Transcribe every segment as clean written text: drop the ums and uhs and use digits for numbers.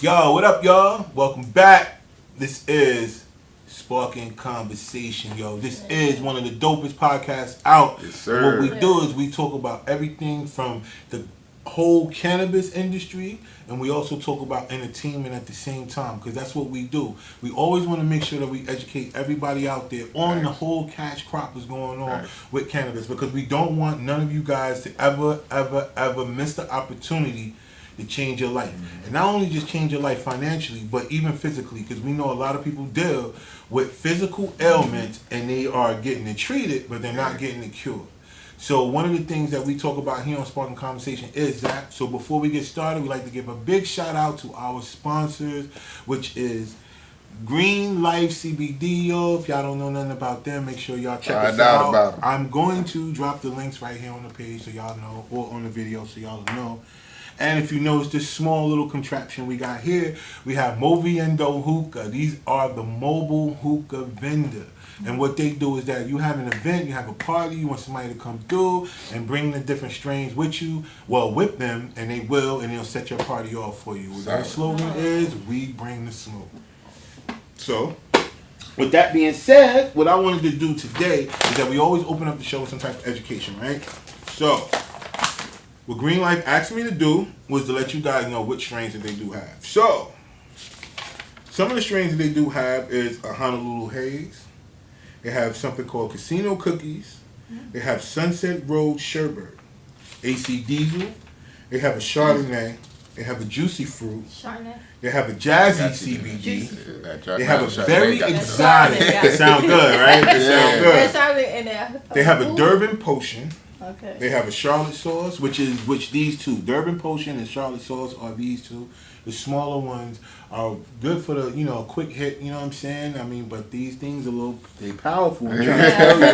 Yo, what up, y'all? Welcome back. This is SparkNConversation, yo. This is one of the dopest podcasts out. Yes, And what we sir. do is we talk about everything from the whole cannabis industry, and we also talk about entertainment at the same time, because that's what we do. We always want to make sure that we educate everybody out there on the Right. whole cash crop that's going on Right. with cannabis, because we don't want none of you guys to ever miss the opportunity to change your life. And not only just change your life financially, but even physically, because we know a lot of people deal with physical ailments and they are getting it treated, but they're not getting it cured. So one of the things that we talk about here on Spark Conversation is that. So before we get started, we like to give a big shout out to our sponsors, which is Green Life CBD, yo. If y'all don't know nothing about them, make sure y'all check us Find out out. about 'em. I'm going to drop the links right here on the page so y'all know, or on the video so y'all know. And if you notice this small little contraption we got here, we have Moviendo Hookah. These are the mobile hookah vendor. And what they do is that you have an event, you have a party, you want somebody to come through and bring the different strains with you. Well, with them, and they will, and they'll set your party off for you. Their slogan is, we bring the smoke. So, with that being said, what I wanted to do today is that we always open up the show with some type of education, right? So, what Green Life asked me to do was to let you guys know which strains that they do have. So, some of the strains that they do have is a Honolulu Haze. They have something called Casino Cookies. They have Sunset Road Sherbet. AC Diesel. They have a Chardonnay. They have a Juicy Fruit. Chardonnay. They have a Jazzy Got you. CBD. Yeah, They have a Chardonnay very got you. exotic. Chardonnay, It sound good, right? It Yeah. sound There's good. Chardonnay in there. They have a Ooh. Durban Potion. Okay. They have a Charlotte sauce, which these two, Durban Potion and Charlotte sauce, are these two. The smaller ones are good for the, quick hit, you know what I'm saying? I mean, but these things they powerful. I'm trying to tell you.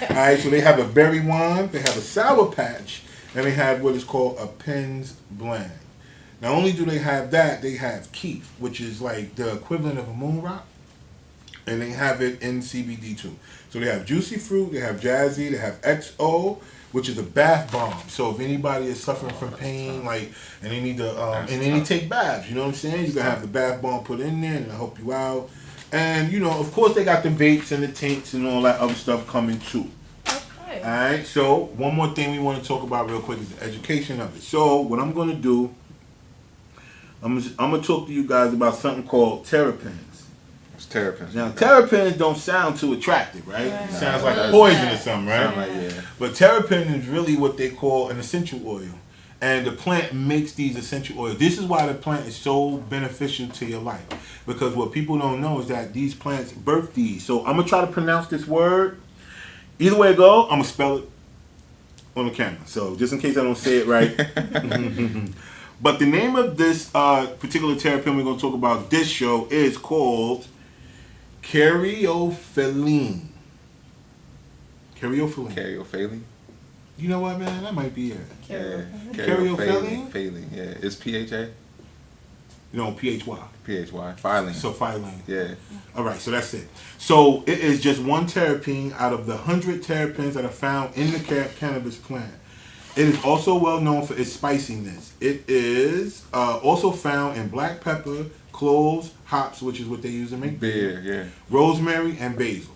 All right, so they have a berry wine, they have a sour patch, and they have what is called a Penn's blend. Not only do they have that, they have Keef, which is like the equivalent of a moon rock, and they have it in CBD too. So they have Juicy Fruit, they have Jazzy, they have XO, which is a bath bomb. So if anybody is suffering from pain, and they need to, and then they take baths, you know what I'm saying? You can have the bath bomb put in there and it'll help you out. And, of course they got the vapes and the tints and all that other stuff coming too. Okay. Alright, so one more thing we want to talk about real quick is the education of it. So what I'm going to do, I'm going to talk to you guys about something called terrapins. It's terrapins. Now, terrapins don't sound too attractive, right? Right. It sounds like Right. poison or something, right? Sound like, yeah. But terrapin is really what they call an essential oil. And the plant makes these essential oils. This is why the plant is so beneficial to your life. Because what people don't know is that these plants birth these. So I'm going to try to pronounce this word. Either way it go, I'm going to spell it on the camera. So just in case I don't say it right. But the name of this particular terrapin we're going to talk about this show is called Caryophyllene. Caryophyllene. Caryophyllene. You know what, man? That might be it. Yeah. Caryophyllene? Phyllene, yeah. It's PHA? PHY. PHY. Phylline. So phylline. Yeah. All right, so that's it. So it is just one terrapin out of the 100 terrapins that are found in the cannabis plant. It is also well known for its spiciness. It is also found in black pepper, cloves, hops, which is what they use to make Beer, yeah. rosemary, and basil.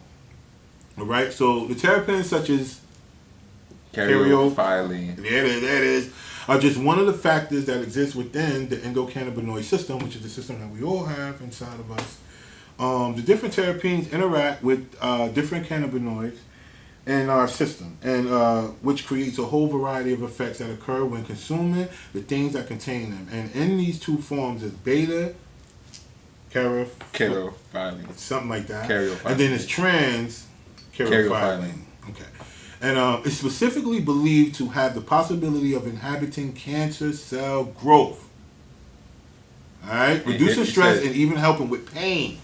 All right, so the terrapins such as Caryophyllene. there it is, are just one of the factors that exist within the endocannabinoid system, which is the system that we all have inside of us. The different terpenes interact with different cannabinoids in our system, and which creates a whole variety of effects that occur when consuming the things that contain them. And in these two forms is beta, Caryophyllene. something like that, Caryophyllene. and then it's trans caryophyllene. Okay. And it's specifically believed to have the possibility of inhibiting cancer cell growth. Alright? Reducing stress and even helping with pain.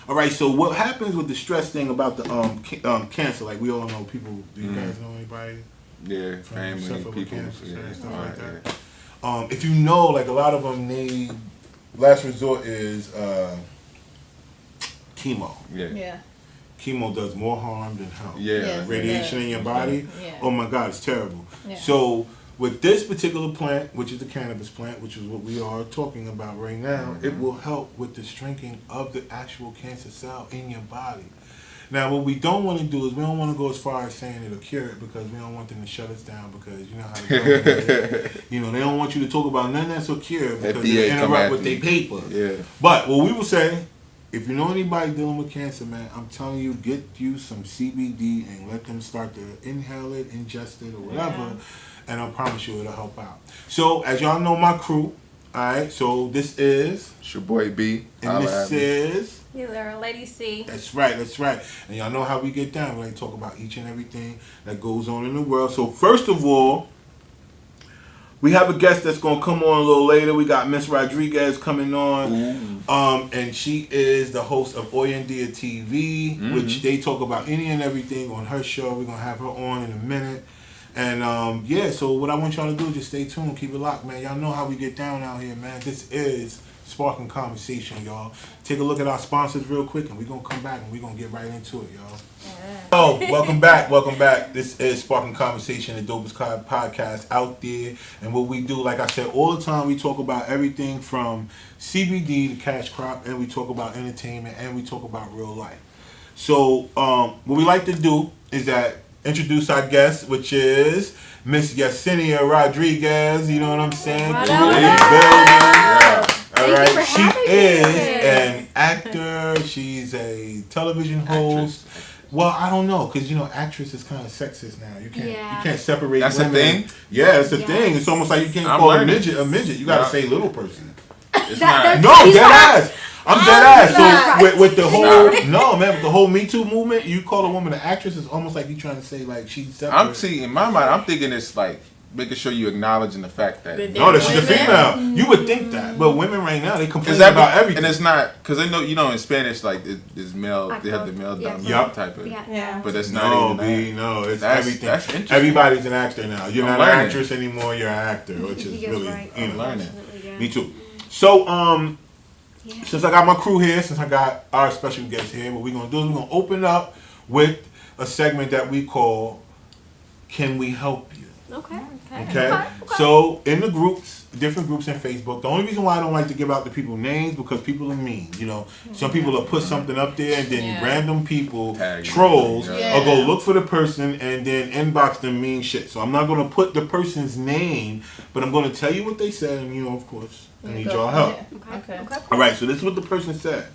Alright, so what happens with the stress thing about the cancer? Like we all know people, do you guys know anybody? Yeah, From suffer family, with people. cancer, Yeah. stuff All like right, that. yeah. If you know, like a lot of them, they last resort is chemo. Yeah. Yeah. Chemo does more harm than help. Yeah. Yes. Radiation in your body, Yeah. oh my God, it's terrible. Yeah. So with this particular plant, which is the cannabis plant, which is what we are talking about right now, it will help with the shrinking of the actual cancer cell in your body. Now, what we don't want to do is we don't want to go as far as saying it'll cure it, because we don't want them to shut us down, because you know how the government is. You know, they don't want you to talk about nothing that's a cure because they interrupt with their paper. Yeah. But what we will say, if you know anybody dealing with cancer, man, I'm telling you, get you some CBD and let them start to inhale it, ingest it, or whatever, and I promise you it'll help out. So, as y'all know my crew, alright, so this is... It's your boy B. And this is... You little Lady C. That's right, that's right. And y'all know how we get down. We talk about each and everything that goes on in the world. So first of all, we have a guest that's going to come on a little later. We got Miss Rodriguez coming on. And she is the host of Oyendia TV, which they talk about any and everything on her show. We're going to have her on in a minute. And yeah, so what I want y'all to do is just stay tuned. Keep it locked, man. Y'all know how we get down out here, man. This is SparkNConversation, y'all. Take a look at our sponsors real quick, and we're going to come back and we're going to get right into it, y'all. Oh, welcome back. This is SparkNConversation, the dopest podcast out there. And what we do, like I said, all the time, we talk about everything from CBD to cash crop, and we talk about entertainment, and we talk about real life. So what we like to do is that introduce our guest, which is Miss Yesenia Rodriguez. You know what I'm saying? All right, she is an actor. She's a television host. Well, I don't know, because you know, actress is kind of sexist now. You can't separate. That's women. a thing. Yeah, it's a thing. It's almost like you can't call a midget a midget. You gotta say little person. It's not. No, dead ass. I'm dead ass. So with the whole with the whole Me Too movement, you call a woman an actress, it's almost like you trying to say like she's separate. In my mind, I'm thinking it's like making sure you acknowledging the fact that that she's a female. You would think that, but women right now they complain about everything, and it's not because they know in Spanish like it's male. They have the male dominant type of. Yeah. But that's not even no, it's that's, everything. That's interesting. Everybody's an actor now. You're not learning. an actress anymore. You're an actor, which is really I'm learning. Me too. So since I got my crew here, since I got our special guest here, what we're gonna do is we're gonna open up with a segment that we call "Can We Help You?" Okay. So in the groups, different groups in Facebook, the only reason why I don't like to give out the people names because people are mean. You know, some people will put something up there and then random people, trolls, will go look for the person and then inbox them mean shit. So I'm not gonna put the person's name, but I'm gonna tell you what they said, and you know, of course, I need y'all help. Okay. All right. So this is what the person said.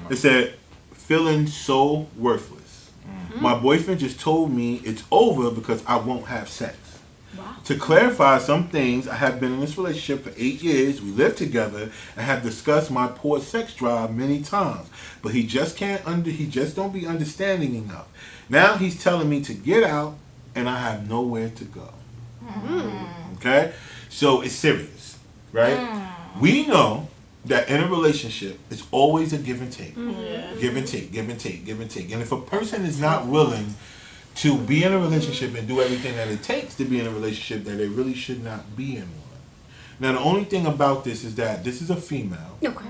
It said, "Feeling so worthless. My boyfriend just told me it's over because I won't have sex. Wow. To clarify some things, I have been in this relationship for 8 years. We live together and have discussed my poor sex drive many times, but he just don't be understanding enough. Now he's telling me to get out, and I have nowhere to go." Okay, so it's serious, right? We know that in a relationship, it's always a give and take, give and take, give and take, give and take. And if a person is not willing to be in a relationship and do everything that it takes to be in a relationship, that they really should not be in one. Now, the only thing about this is that this is a female. Okay.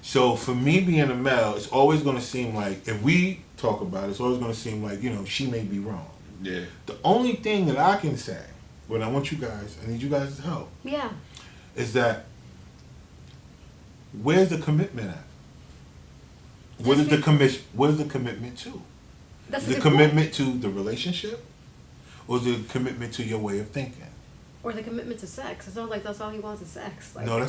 So for me being a male, it's always going to seem like, if we talk about it, it's always going to seem like, you know, she may be wrong. Yeah. The only thing that I can say, when I need you guys' help, is that where's the commitment at? What is the commitment to? That's The commitment to the relationship, or the commitment to your way of thinking? Or the commitment to sex. It's not like that's all he wants is sex. Like, No,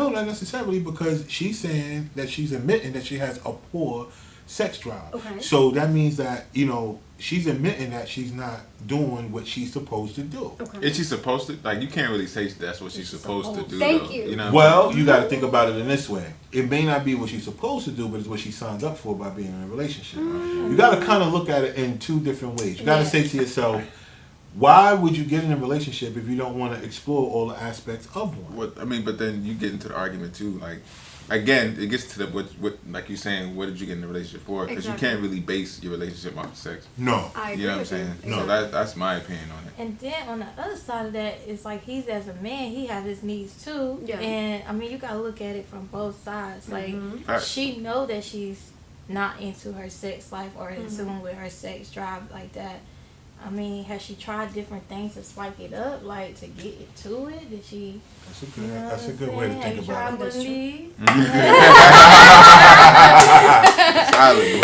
not necessarily, because she's saying that she's admitting that she has a poor sex drive. Okay. So that means that, you know, she's admitting that she's not doing what she's supposed to do. Okay. Is she supposed to? Like, you can't really say that's what she's supposed to do. Thank though. you. You know. Well, you got to think about it in this way. It may not be what she's supposed to do, but it's what she signed up for by being in a relationship. You got to kind of look at it in two different ways. You got to say to yourself, why would you get in a relationship if you don't want to explore all the aspects of one? But then you get into the argument too. Like, again, it gets to the what like you're saying. What did you get in a relationship for? Because you can't really base your relationship off of sex. No. I agree You know what I'm with you. saying? No. So that's my opinion on it. And then on the other side of that, it's like he's as a man, he has his needs too. Yeah. And I mean, you gotta look at it from both sides. Like Right. she know that she's not into her sex life or in tune with her sex drive like that. I mean, has she tried different things to spike it up, like to get it to it? Did she? That's a good way to think about it. Have you tried Solid.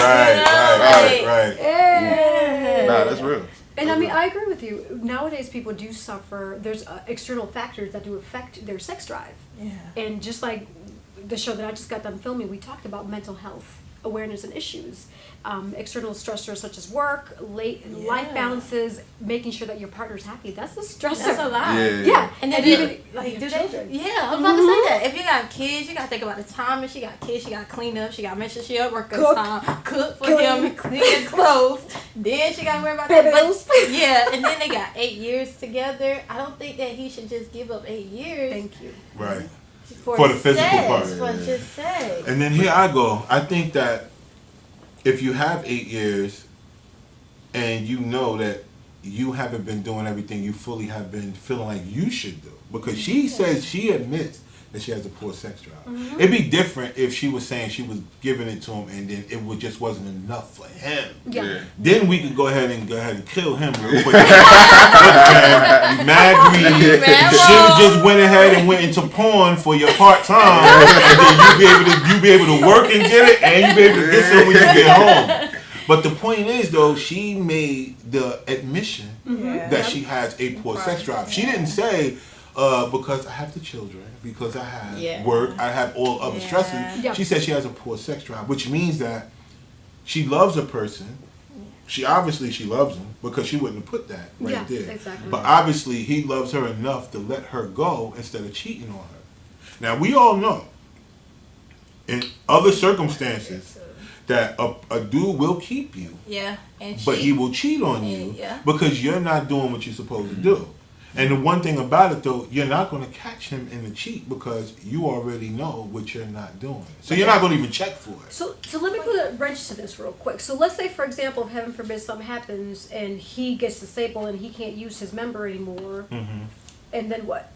Right. Yeah. Nah, that's real. And I mean, I agree with you. Nowadays, people do suffer. There's external factors that do affect their sex drive. Yeah. And just like the show that I just got done filming, we talked about mental health awareness and issues, external stressors such as work, life balances, making sure that your partner's happy. That's a stressor. That's a lot. Yeah. And then even like, do children. they? Yeah, I was about to say that. If you got kids, you got to think about the time. If she got kids, she got to clean up. She got to make sure she at work on time, cook for him, and clean his clothes. Then she got to worry about that. Bills. But, yeah, and then they got 8 years together. I don't think that he should just give up 8 years. Thank you. Right. For the physical sex, part. For just sex. And then here I go. I think that if you have 8 years and you know that you haven't been doing everything you fully have been feeling like you should do, because she says, she admits that she has a poor sex drive. Mm-hmm. It'd be different if she was saying she was giving it to him and then just wasn't enough for him. Yeah. Then we could go ahead and kill him real quick. You mad greedy. You should have just went ahead and went into porn for your part time, and then you be able to work and get it, and you be able to get some when you get home. But the point is, though, she made the admission that she has a poor sex drive. She didn't say, because I have the children, because I have work, I have all other stresses. Yeah. She said she has a poor sex drive, which means that she loves a person. She obviously loves him, because she wouldn't have put that right there. Exactly. But obviously he loves her enough to let her go instead of cheating on her. Now we all know in other circumstances that a dude will keep you, but he will cheat on you because you're not doing what you're supposed to do. And the one thing about it, though, you're not going to catch him in the cheat because you already know what you're not doing. So you're not going to even check for it. So let me put a wrench to this real quick. So let's say, for example, if heaven forbid something happens and he gets disabled and he can't use his member anymore, and then what?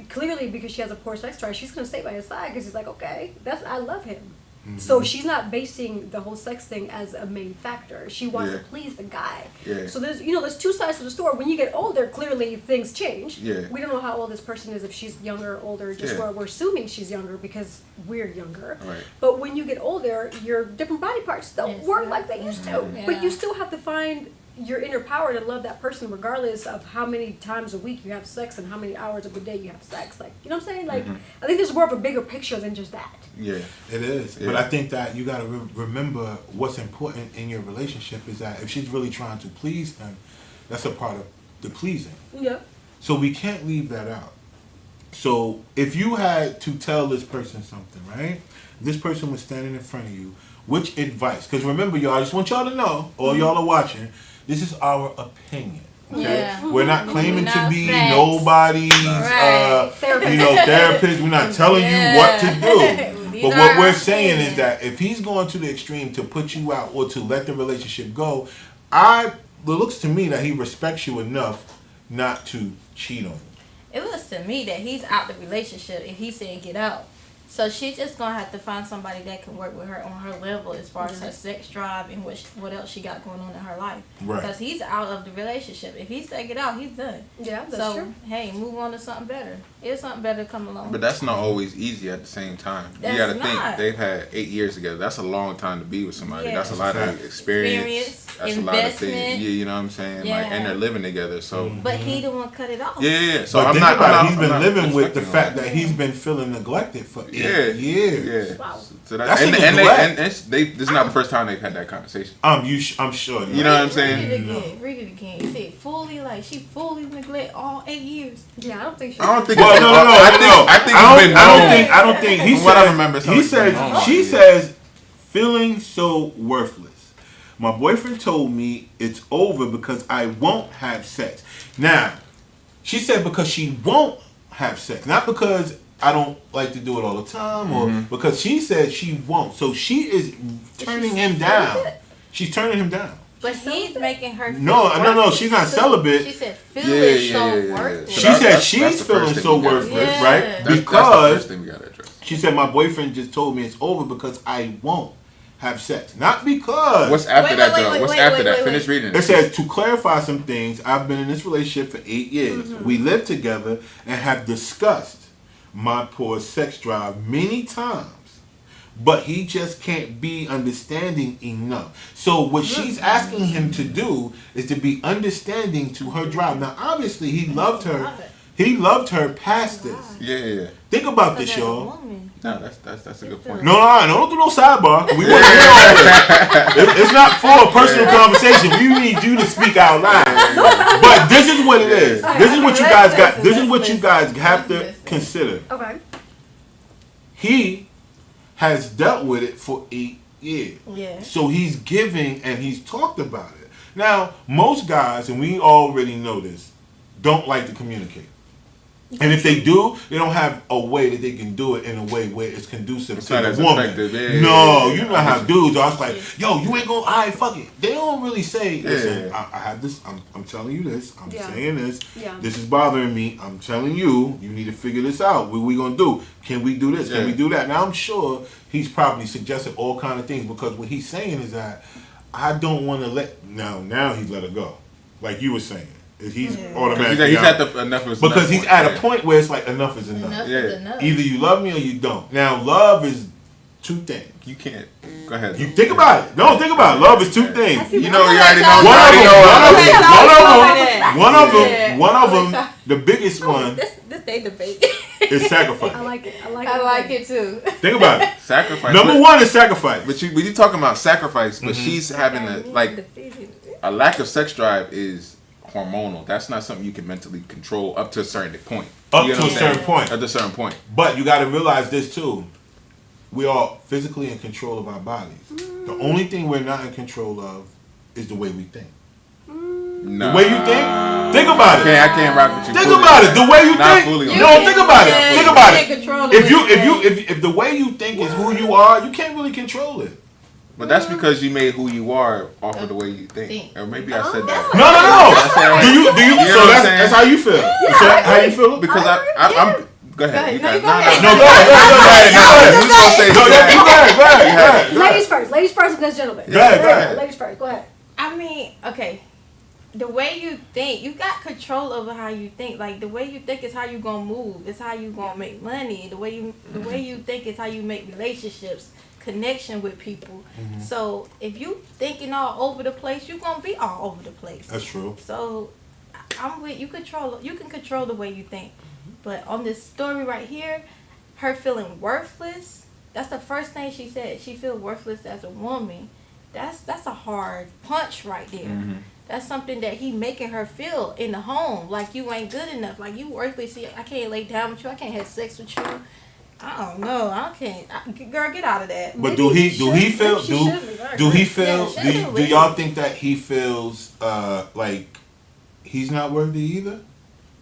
Clearly, because she has a poor sex drive, she's going to stay by his side because he's like, okay, I love him. So she's not basing the whole sex thing as a main factor. She wants to please the guy. So there's two sides to the story. When you get older, clearly things change. We don't know how old this person is, if she's younger or older. We're assuming she's younger because we're younger. Right. But when you get older, your different body parts don't work like they used to. But you still have to find your inner power to love that person regardless of how many times a week you have sex and how many hours of the day you have sex. Like, you know what I'm saying? Like, I think there's more of a bigger picture than just that. Yeah, it is. But I think that you got to remember what's important in your relationship is that if she's really trying to please him, that's a part of the pleasing. Yeah. So we can't leave that out. So if you had to tell this person something, right? This person was standing in front of you. Which advice? Because remember, y'all, I just want y'all to know, all y'all are watching, this is our opinion. Okay? We're not claiming to be nobody's therapist. We're not telling you what to do. But what we're saying is that if he's going to the extreme to put you out or to let the relationship go, it looks to me that he respects you enough not to cheat on you. It looks to me that he's out the relationship if he said get out. So she's just gonna have to find somebody that can work with her on her level as far as her sex drive and what else she got going on in her life. Right. Because he's out of the relationship. If he say get out, he's done. Yeah, that's true. Hey, move on to something better. It's something better to come along. But that's not always easy at the same time. You gotta think they've had 8 years together. That's a long time to be with somebody. That's a lot of experience. That's investment. A lot of things. Yeah, you know what I'm saying? Yeah. Like, and they're living together. So. But he the one cut it off. Yeah. So but I'm not. He's been living with the fact that he's been feeling neglected for 8 years. Yeah. Wow. So that's this is not the first time they've had that conversation. I'm sure. You know what I'm saying? Read it again. You said she fully neglect all 8 years. Yeah, I don't think she. I don't think. Well, no. I don't think. He From said. what I remember, He says. She says, feeling so worthless. My boyfriend told me it's over because I won't have sex. Now, she said because she won't have sex, not because I don't like to do it all the time, or because she said she won't. So she is turning him down. She's turning him down. But he's making her feel No, she's not celibate. She said feeling so worthless. She said she's feeling so worthless, right? Because that's the first thing we gotta address. She said my boyfriend just told me it's over because I won't have sex. Not because. What's after that, though? wait, What's wait, after wait, that? wait, Finish wait. reading. It says, to clarify some things, I've been in this relationship for 8 years. Mm-hmm. We lived together and have discussed my poor sex drive many times. But he just can't be understanding enough. So what she's asking him to do is to be understanding to her drive. Now, obviously, he loved her. He loved her past this. Yeah. Think about this, y'all. No, that's a good point. No, don't do no sidebar. We want to hear all this. It's not for a personal conversation. We need you to speak out loud. But this is what it is. This is what you guys got. This is what you guys have to consider. Okay. He has dealt with it for 8 years. Yeah. So he's giving and he's talked about it. Now, most guys, and we already know this, don't like to communicate. And if they do, they don't have a way that they can do it in a way where it's conducive to the woman. No, you know how dudes are. It's like, yo, you ain't gonna, all right, fuck it. They don't really say, listen, I have this, I'm telling you this, I'm saying this, this is bothering me, I'm telling you, you need to figure this out. What we gonna do? Can we do this? Can we do that? Now, I'm sure he's probably suggested all kind of things because what he's saying is that I don't want to now he's let her go. Like you were saying. He's automatically he's at the enough is because he's point, at a point where it's like enough is enough. Enough is enough. Either you love me or you don't. Now love is two things. You can't. Go ahead. You think about it. No, think about it. Love is two things. You know, you already know. One of them. The biggest one This they debate. is sacrifice. I like it. I like it too. Think about it. Sacrifice. Number one is sacrifice. But you talking about sacrifice, but she's having a lack of sex drive is hormonal. That's not something you can mentally control up to a certain point. Up to a certain point. At a certain point. But you got to realize this too. We are physically in control of our bodies. The only thing we're not in control of is the way we think. No. The way you think? Think about it. I can't rock with you. Think about it. The way you think. No, think about it. Think about it. If the way you think is who you are, you can't really control it. But that's because you made who you are off of the way you think. Or maybe I said that. No. Do you? So that's how you feel. Is that how you feel? Because I'm. Go ahead. Go ahead. Go ahead. Ladies first, and then gentlemen. Go ahead. Ladies first. Go ahead. I mean, okay. The way you think, you got control over how you think. Like the way you think is how you gonna move. It's how you gonna make money. The way you think is how you make relationships, connection with people. So if you thinking all over the place, you gonna be all over the place. That's true. So I'm with you. You can control the way you think. But on this story right here, her feeling worthless. That's the first thing she said. She feel worthless as a woman. That's a hard punch right there. That's something that he making her feel in the home. Like you ain't good enough. Like you worthless. I can't lay down with you. I can't have sex with you. I don't know. I can't. Girl, get out of that. But do he feel? Do y'all think that he feels like he's not worthy either?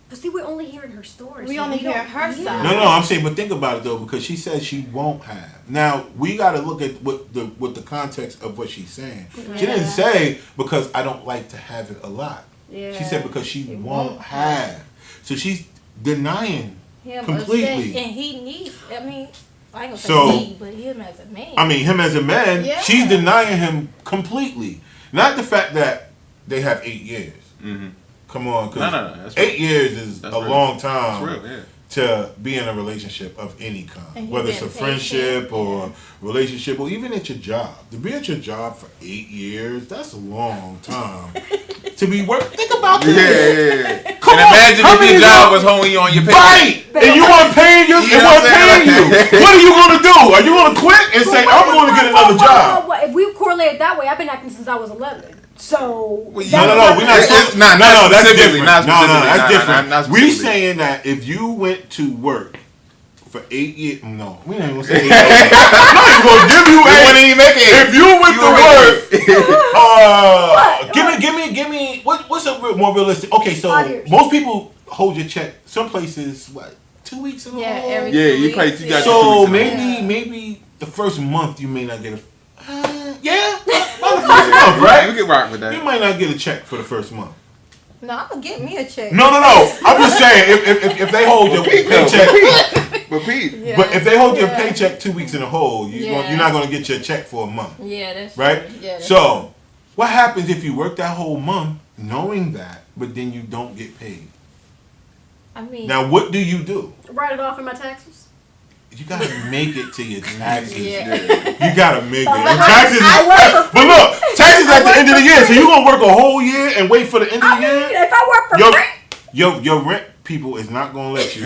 But see, we're only hearing her story. We only hear her side. No, I'm saying, but think about it though, because she says she won't have. Now we got to look at what the context of what she's saying. Yeah. She didn't say because I don't like to have it a lot. Yeah. She said because she won't have. So she's denying him completely. And he needs. I mean, I ain't gonna say he, but him as a man. I mean, him as a man, she's denying him completely. Not the fact that they have 8 years. Come on, because 8 years is a long time to be in a relationship of any kind, whether it's a friendship or relationship or even at your job. To be at your job for 8 years, that's a long time to be working. Think about this. Yeah. Come on, imagine if your job was holding you on your pay. Right, and you weren't paying you. What are you going to do? Are you going to quit and say, I'm going to get another job? If we correlate it that way, I've been acting since I was 11. So we're not. That's different. That's different. We saying that if you went to work for 8 years, no, we ain't gonna say 8 years. I'm not even gonna give you 8. If you went to work, give me. What's a more realistic? Okay, so most people hold your check. Some places, 2 weeks in a row. Every 2 you weeks. probably got 2 weeks. So maybe the first month you may not get a. About the first month, right? We can rock with that. You might not get a check for the first month. No, I'm gonna get me a check. No. I'm just saying, if they hold your paycheck, But Pete, Yeah. But if they hold your Yeah. paycheck 2 weeks in a hole, Yeah. you're not going to get your check for a month. Yeah, that's Right? true. Yeah, that's So, what happens if you work that whole month knowing that, but then you don't get paid? I mean, Now, what do you do? Write it off in my taxes. You gotta make it to your taxes. Yeah. You gotta make it. And But taxes, but look, taxes at the end of the year. So you gonna work a whole year and wait for the end of the year? If I work for free. Your rent people is not gonna let you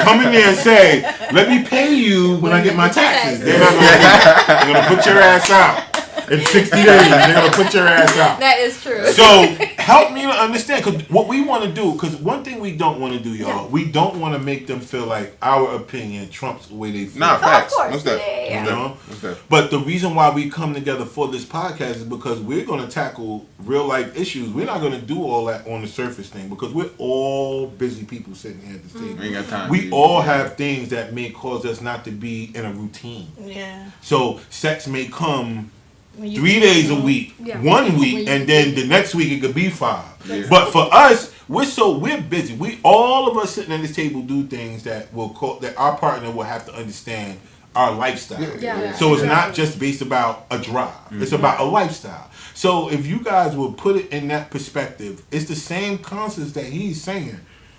come in there and say, "Let me pay you when I get my taxes." They're not gonna do that. They're gonna put your ass out in 60 days. They're gonna put your ass out. that is true. So help me to understand, because what we want to do, because one thing we don't want to do, y'all, we don't want to make them feel like our opinion trumps the way they feel. nah, facts. Of course. What's that? Yeah. You know? What's that? But the reason why we come together for this podcast is because we're going to tackle real life issues. We're not going to do all that on the surface thing, because we're all busy people sitting here at this table. We ain't got time. We all have things that may cause us not to be in a routine. Yeah. So sex may come When you 3 days a week, Yeah. 1 week, and then the next week it could be 5. Yeah. But for us, we're busy. All of us sitting at this table do things that that our partner will have to understand our lifestyle. Yeah. So it's not just based about a drive. It's about a lifestyle. So if you guys will put it in that perspective, it's the same concepts that he's saying.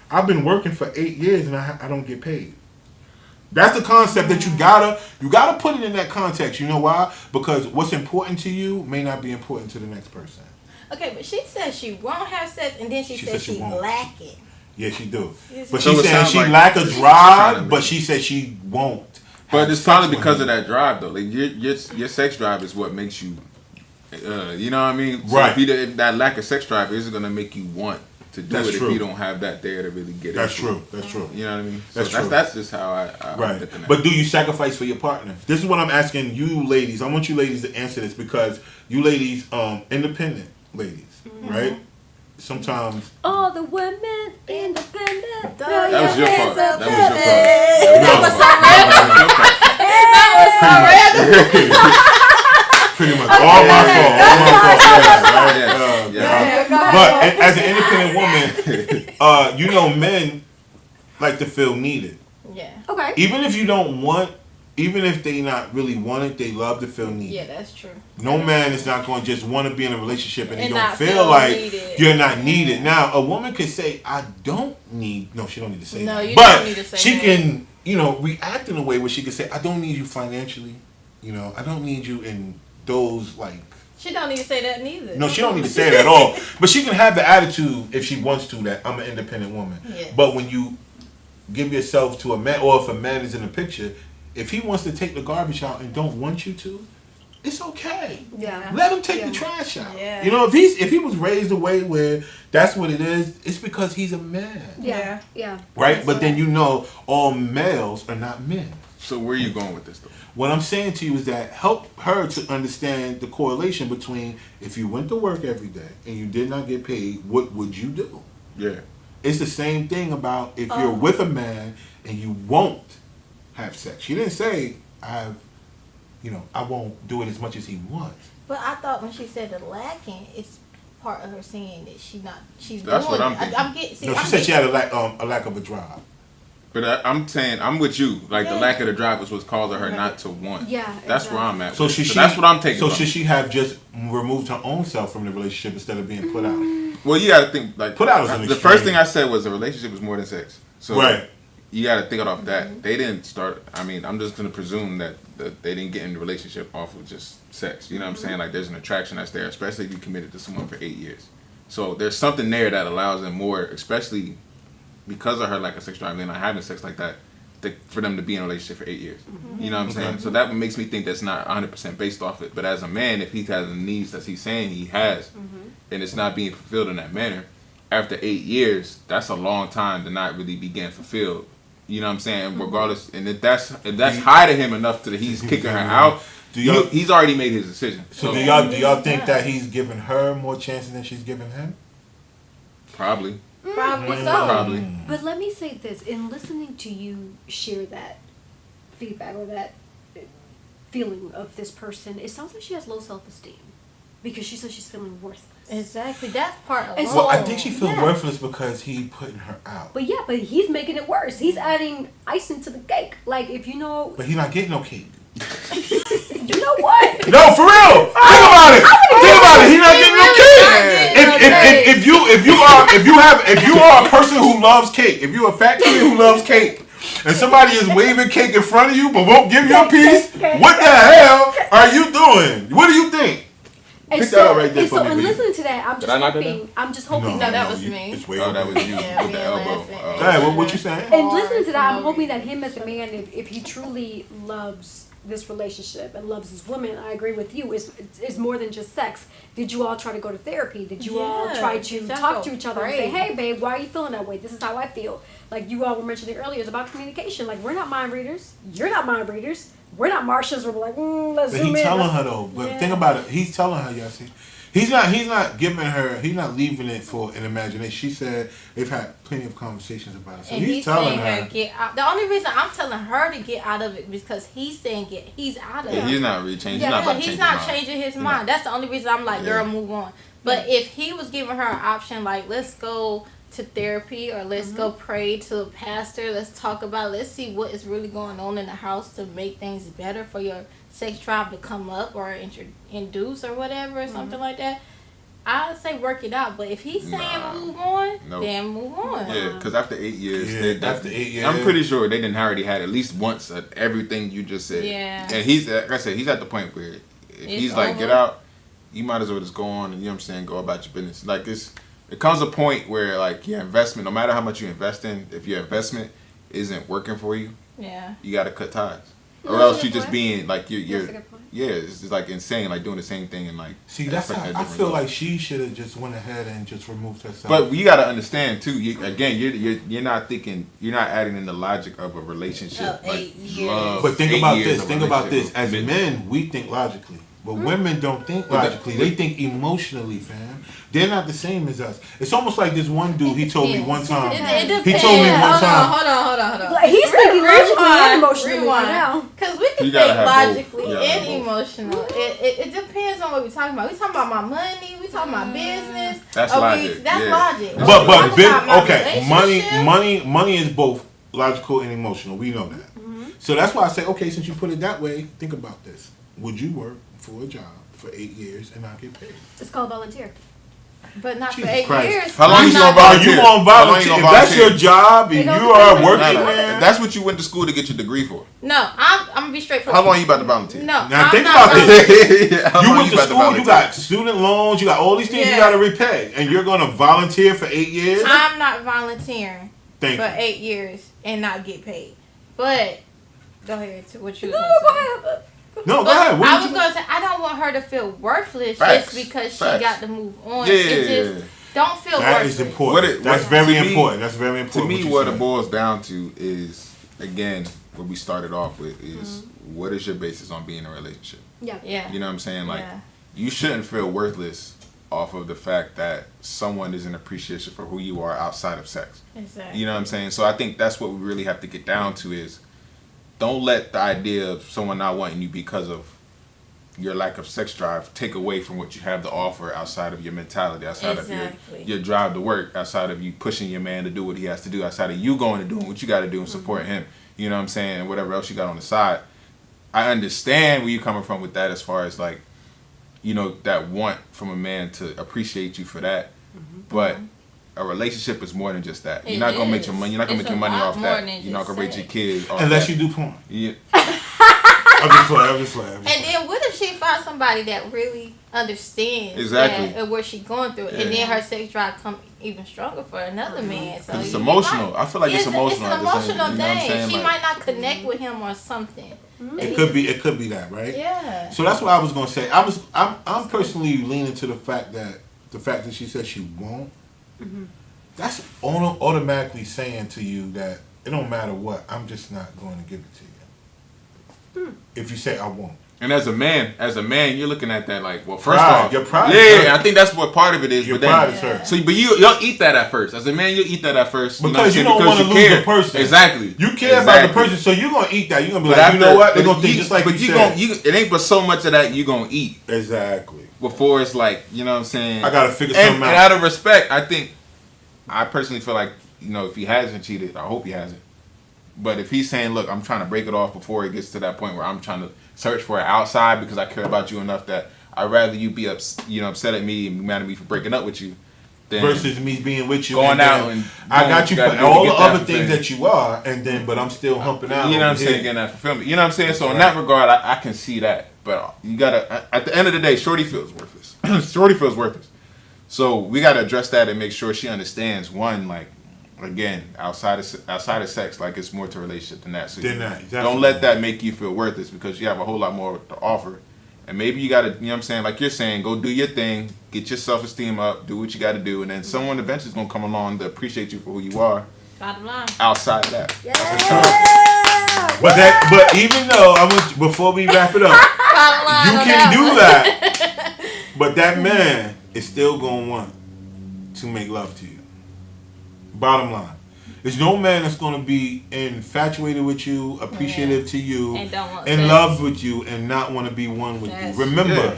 I've been working for 8 years and I don't get paid. That's the concept that you gotta put it in that context. You know why? Because what's important to you may not be important to the next person. Okay, but she said she won't have sex, and then she said she won't. lack it. Yeah, she do. Yes, But So she's it saying sounds she like lack a trying to drive, but make- she said she won't. But have it's sex probably with because him. of that drive, though. Like your sex drive is what makes you, you know what I mean? So Right. if that lack of sex drive is gonna make you want to do That's it true. if you don't have that there to really get That's into it. true. That's true. You know what I mean? That's So true. That's just how I'm Right. looking at But it. do you sacrifice for your partner? This is what I'm asking you ladies. I want you ladies to answer this, because you ladies, independent ladies, right? Sometimes All the women independent. That was your part. That was your part. pretty much all my fault. All my fault. Yeah, yeah. But as an independent woman, you know, men like to feel needed. Yeah. Okay. Even if you don't want, even if they not really want it, they love to feel needed. Yeah, that's true. No man is not going to just want to be in a relationship and they And don't not feel feel like needed. you're not needed. Now, a woman could say, I don't need, no, she don't need to say No, that. you But don't need to say she that. can, you know, react in a way where she can say, I don't need you financially. You know, I don't need you in those, like, She don't need to say that neither. no, she don't need to say that at all. But she can have the attitude, if she wants to, that I'm an independent woman. Yeah. But when you give yourself to a man, or if a man is in the picture, if he wants to take the garbage out and don't want you to, it's okay. Yeah. Let him take Yeah. the trash out. Yeah. You know, if he was raised a way where that's what it is, it's because he's a man. Yeah. Yeah. Right? That's But then right. you know all males are not men. So where are you going with this, though? What I'm saying to you is that help her to understand the correlation between if you went to work every day and you did not get paid, what would you do? Yeah. It's the same thing about if you're with a man and you won't have sex. She didn't say I won't do it as much as he wants. But I thought when she said the lacking, it's part of her saying that she's That's doing what I'm it. thinking. I'm getting. See, No, she I'm said she getting- had a lack of a drive. But I'm saying I'm with you. Like the Yeah. lack of the drive is what's causing her not to want. Yeah, That's where I'm at. So with it. should that's what I'm taking. So from should it. she have just removed her own self from the relationship instead of being put out? Well, you got to think like Put out is an the extreme. first thing I said was a relationship is more than sex. So Right. you got to think it off that. They didn't start. I mean, I'm just gonna presume that they didn't get in the relationship off of just sex. You know what I'm saying? Like there's an attraction that's there, especially if you committed to someone for 8 years. So there's something there that allows them more, especially because of her lack of sex drive and not having sex like that, for them to be in a relationship for 8 years. You know what I'm saying? So that makes me think that's not 100% based off it. But as a man, if he has the needs that he's saying he has, and it's not being fulfilled in that manner, after 8 years, that's a long time to not really be getting fulfilled. You know what I'm saying? Regardless, and if that's high to him enough that he's kicking her out, he's already made his decision. So do y'all think that he's giving her more chances than she's giving him? Probably. Probably so. Probably. But let me say this: in listening to you share that feedback or that feeling of this person, it sounds like she has low self-esteem. because she says she's feeling worthless. Exactly. That's part of And Well, I so- think she feels worthless because he putting her out. But yeah, but he's making it worse. He's adding icing to the cake. Like, if you know, But he not getting no cake. you know what? No, for real. Think about it. Think about it. He not getting no cake. If you are a person who loves cake, if you a fat kid who loves cake, and somebody is waving cake in front of you but won't give you a piece, what the hell are you doing? What do you think? And Pick so, that up right there and for so me, in please. listening to that, Did I knock that down? I'm just hoping No, that no, was me. It's way Oh, over that was there. you Yeah, with the me elbow. laughing. Go ahead, what you saying? And listening to that, I'm Hard. hoping that him as a man, if he truly loves this relationship and loves his woman, I agree with you, is more than just sex. Did you all try to go to therapy? Did you all Yeah, try to exactly. talk to each other and say, Great. hey babe, why are you feeling that way? This is how I feel. Like you all were mentioning earlier, it's about communication. Like, we're not mind readers. You're not mind readers. We're not Martians. We're like, let's But zoom he's in. telling let's- her though. But Yeah. think about it. He's telling her, Yossi. He's not giving her. He's not leaving it for an imagination. She said they've had plenty of conversations about it. So And he's telling her. get out. The only reason I'm telling her to get out of it is because he's saying he's out of Yeah, it. he's not really changing. Yeah, He's not about to he's change not his mind. changing his mind. That's the only reason I'm like, Yeah. girl, move on. But if he was giving her an option, like, let's go to therapy or let's go pray to a pastor, let's talk about, let's see what is really going on in the house to make things better for your sex drive to come up or induce or whatever or something like that. I'd say work it out, but if he's saying Nah. move on, Nope. then move on. Yeah, because after 8 years, Yeah, after 8 years. I'm pretty sure they didn't already had at least once everything you just said. Yeah. And he's, like I said, he's at the point where if he's like, over. get out, you might as well just go on and, you know what I'm saying, go about your business. Like, it comes a point where, like, your investment, no matter how much you invest in, if your investment isn't working for you, Yeah. you got to cut ties. No, Or that's else a you're good just point. being, like, you're That's a good point. yeah, it's just, like, insane, like, doing the same thing and, like, See, that's how expecting a I different feel result. like she should have just went ahead and just removed herself. But you got to understand too. You're not thinking. You're not adding in the logic of a relationship. Of 8 years. Love, But think 8 about years this. of Think about this. relationship As commitment. men, we think logically, but women don't think logically. They think emotionally, fam. They're not the same as us. It's almost like this one dude. He told me one time. It depends. He told me one time. Hold on. Like, he's thinking logically and emotionally rewind. right now. Because we can You gotta think have both. logically You gotta have and both. emotional. It depends on what we're talking about. We talking about my money. We talking about business. That's or logic, That's yeah. logic. But We talking big about my okay. relationship. Money is both logical and emotional. We know that. So that's why I say, okay, since you put it that way, think about this. Would you work for a job for 8 years and not get paid? It's called volunteer. But not Jesus for 8 Christ. years. How long I'm you not gonna Are volunteer? you on How long you volunteer? gonna If that's volunteer? your job It and don't you are depend. working No, there, that's what you went to school to get your degree for. No, I'm gonna be straightforward. How long you about to volunteer? No, Now I'm think not about this. volunteering. How you long went to about school, you volunteer? got student loans, you got all these things you Yeah. got to repay, and you're going to volunteer for 8 years? I'm not volunteering Thank for you. 8 years and not get paid. But go ahead to what you No, was go gonna say. ahead. No, go But ahead. What I did was you- gonna say I don't want her to feel worthless Facts. just because she Facts. got to move on. Yeah, It yeah, just yeah. don't feel That worthless. is important. What That's to very me- important. That's very To important. me, you what said. it boils down to is, again, what we started off with is what is your basis on being in a relationship? Yeah. Yeah. You know what I'm saying? Like, Yeah. you shouldn't feel worthless off of the fact that someone isn't appreciative for who you are outside of sex. Exactly. You know what I'm saying? So I think that's what we really have to get down to is don't let the idea of someone not wanting you because of your lack of sex drive take away from what you have to offer outside of your mentality, outside Exactly. of your drive to work, outside of you pushing your man to do what he has to do, outside of you going and doing what you got to do and supporting him. You know what I'm saying? And whatever else you got on the side. I understand where you're coming from with that as far as like, you know, that want from a man to appreciate you for that. But a relationship is more than just that. You're It not gonna make is. your money. You're not gonna It's make your a money lot off more that. than You're not just gonna raise your sex. kids off Unless that. you do porn. Yeah. I'm just playing. And then what if she found somebody that really understands Exactly. that, and what she's going through, and then her sex drive come even stronger for another man. So It's you emotional. might- I feel like it's emotional It's at an the same- emotional you know what I'm thing. saying? She Like- might not connect with him or something. It could be that, right? Yeah. So that's what I was gonna say. I'm personally leaning to the fact that she said she won't. That's automatically saying to you that it don't matter what. I'm just not going to give it to you. if you say I won't. And as a man, you're looking at that like, well, first Pride. off, Your pride yeah, is hurt. I think that's what part of it is. Your but pride then, is hurt. so, but you'll eat that at first. As a man, you'll eat that at first Because you know don't what I'm want to saying? lose Because the person. Exactly. You care about the person, so you're gonna eat that. You're gonna be But like, you know what? They're but gonna think just like but you gon' said. it ain't but so much of that you gonna eat Exactly. before it's like, you know what I'm saying. I gotta figure and, something out. And out of respect, I personally feel like, if he hasn't cheated, I hope he hasn't. But if he's saying, look, I'm trying to break it off before it gets to that point where I'm trying to search for it outside because I care about you enough that I'd rather you be upset at me and be mad at me for breaking up with you than versus me being with you. going out and I got you for gotta do all to the get that other things fulfillment. that you are, and then but I'm still humping out. You know what I'm over saying? here. Getting that fulfillment. You know what I'm saying? So in that regard, I can see that. But you gotta, at the end of the day, Shorty feels worthless. Shorty feels worthless. So we gotta address that and make sure she understands. One, like, again, outside of sex, like it's more to a relationship than that. So don't let that make you feel worthless because you have a whole lot more to offer. And maybe you gotta, you know what I'm saying? Like you're saying, go do your thing, get your self-esteem up, do what you gotta do, and then someone eventually is gonna come along to appreciate you for who you are. Bottom line. Outside that. Yeah. But even though before we wrap it up, Bottom line you on can do one. that. But that man is still gonna want to make love to you. Bottom line. There's no man that's gonna be infatuated with you, appreciative to you, And don't want in sex. love with you, and not want to be one with Yes. you. Remember, Yeah.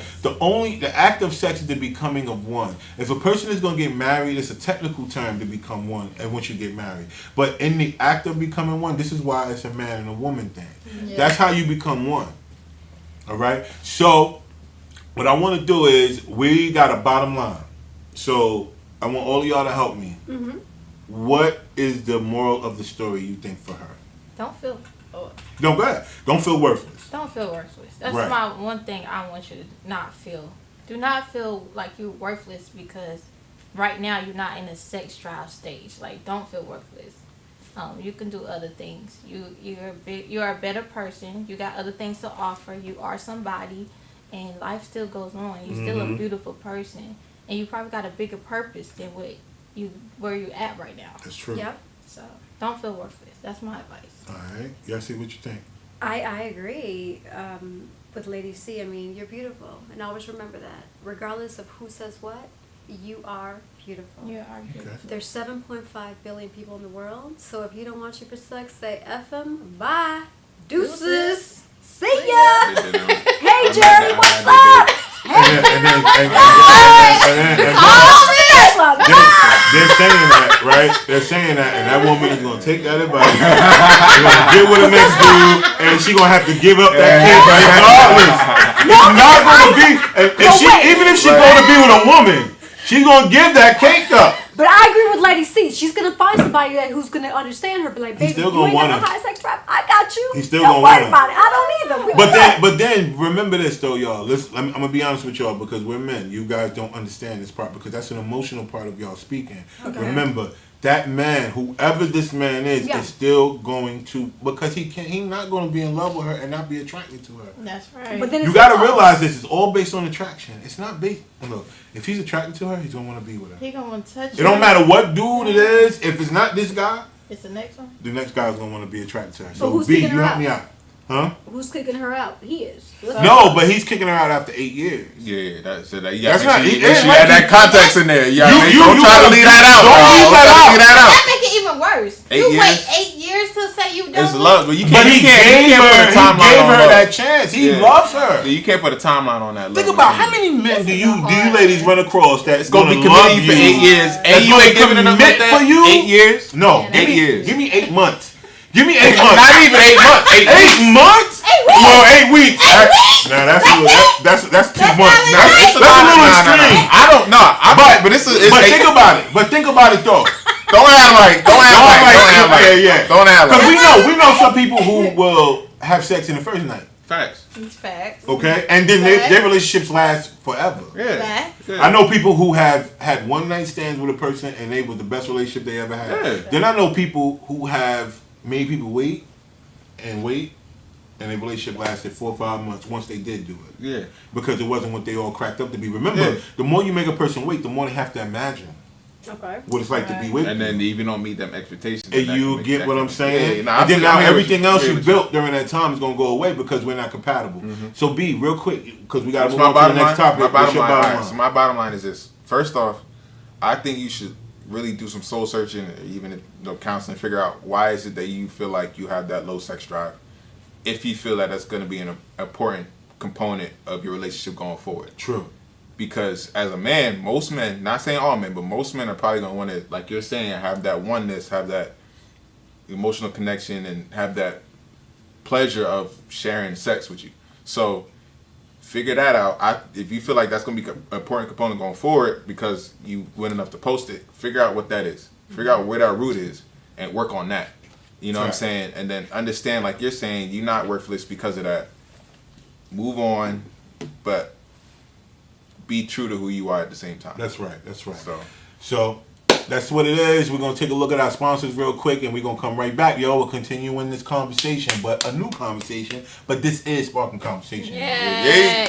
the act of sex is the becoming of one. If a person is gonna get married, it's a technical term to become one, and once you get married. But in the act of becoming one, this is why it's a man and a woman thing. Yeah. That's how you become one. All right. So, what I want to do is we got a bottom line. So I want all of y'all to help me. Mm-hmm. What is the moral of the story you think for her? Don't feel. No, go ahead. Don't feel worthless. Don't feel worthless. That's Right. my one thing I want you to not feel. Do not feel like you're worthless because right now you're not in a sex drive stage. Like, don't feel worthless. You can do other things. You're a better person. You got other things to offer. You are somebody, and life still goes on. You're still a beautiful person, and you probably got a bigger purpose than where you're at right now. That's true. Yep. So don't feel worthless. That's my advice. All right. Y'all see what you think? I agree with Lady C. I mean, you're beautiful. And always remember that. Regardless of who says what, you are beautiful. You are beautiful. Okay. There's 7.5 billion people in the world. So if you don't want you for sex, say F them. Bye. Deuces. See ya. Hey, Jerry, what's up? They're saying that, right? They're saying that, and that woman is gonna take that advice. She's gonna get with the next dude, and she gonna have to give up that kid regardless. It's not gonna be. Even if she's gonna be with a woman, she's gonna give that cake up. But I agree with Lady C. She's gonna find somebody who's gonna understand her. Be like, baby, still you gonna ain't got want no her. high sex drive. I got you. He's still don't gonna worry want her. about it. I don't either. We good. But then remember this though, y'all. I'm gonna be honest with y'all because we're men. You guys don't understand this part because that's an emotional part of y'all speaking. Okay. Remember that man, whoever this man is still going to because he's not going to be in love with her and not be attracted to her. That's right. But then You it's got to false. realize this is all based on attraction. It's not based. Look, if he's attracted to her, he's gonna want to be with her. He gonna want to touch It don't matter what dude it is. If it's not this guy, It's the next one. the next guy's gonna want to be attracted to her. But So who's B, you kicking her help out? me out, huh? Who's kicking her out? He is. No, but he's kicking her out after 8 years. Yeah, that's it. That's not- Make it sure ain't you like add that you- context in there. Yeah, You don't try to gotta- leave that out. don't bro. leave that try to out. leave that out. That make it even worse. 8 You years? wait 8 years to say you done. It's with love, but you But can't. he You can't gave put a her timeline on that chance. He Yeah. loves her. Yeah, you can't put a timeline on that. Think love, about man. how many men do you hard. ladies run across that It's gonna be love committing you for you 8 years, and That's you gonna ain't giving it up commit like that. for you? 8 years? No, Yeah, 8 years. Give me 8 months. Give me 8 months. Not even 8 months. 8 8 weeks. months? 8 weeks. Well, 8 weeks. 8 weeks. Nah, that's a little, that's 2 That's months. not That's, enough. that's a little Nah, extreme. I don't know. But this is. But think about it. But think about it though. Don't act like. Don't act like. Don't act like. Yeah. Don't act Because like. we know some people who will have sex in the first night. Facts. These facts. Okay, and then their relationships last forever. Yeah. Facts. Yeah. I know people who have had one night stands with a person and they was the best relationship they ever had. Yeah. Then I know people who have made people wait, and their relationship lasted 4 or 5 months once they did do it. Yeah. Because it wasn't what they all cracked up to be. Remember, Yeah. the more you make a person wait, the more they have to imagine. Okay. what it's like to be with And you. then if you don't meet them expectations, And that you can make- get that what can- I'm saying? Yeah, nah, and then I now hear what everything else I hear you what built during that time is going to go away because we're not compatible. Mm-hmm. So B, real quick, because we got to What's move on to the bottom next line? topic. My What's bottom your line. bottom Alright, line? so my bottom line is this. First off, I think you should really do some soul searching, or even counseling. Figure out why is it that you feel like you have that low sex drive. If you feel that that's going to be an important component of your relationship going forward. True. Because as a man, most men, not saying all men, but most men are probably going to want to, like you're saying, have that oneness, have that emotional connection, and have that pleasure of sharing sex with you. So figure that out. If you feel like that's going to be an important component going forward because you went enough to post it, figure out what that is. Figure out where that root is and work on that. You know what I'm saying? And then understand, like you're saying, you're not worthless because of that. Move on, but be true to who you are at the same time. That's right. That's right. So That's what it is. We're going to take a look at our sponsors real quick, and we're going to come right back, yo. We're continuing this conversation, but a new conversation. But this is SparkNConversation. Yeah.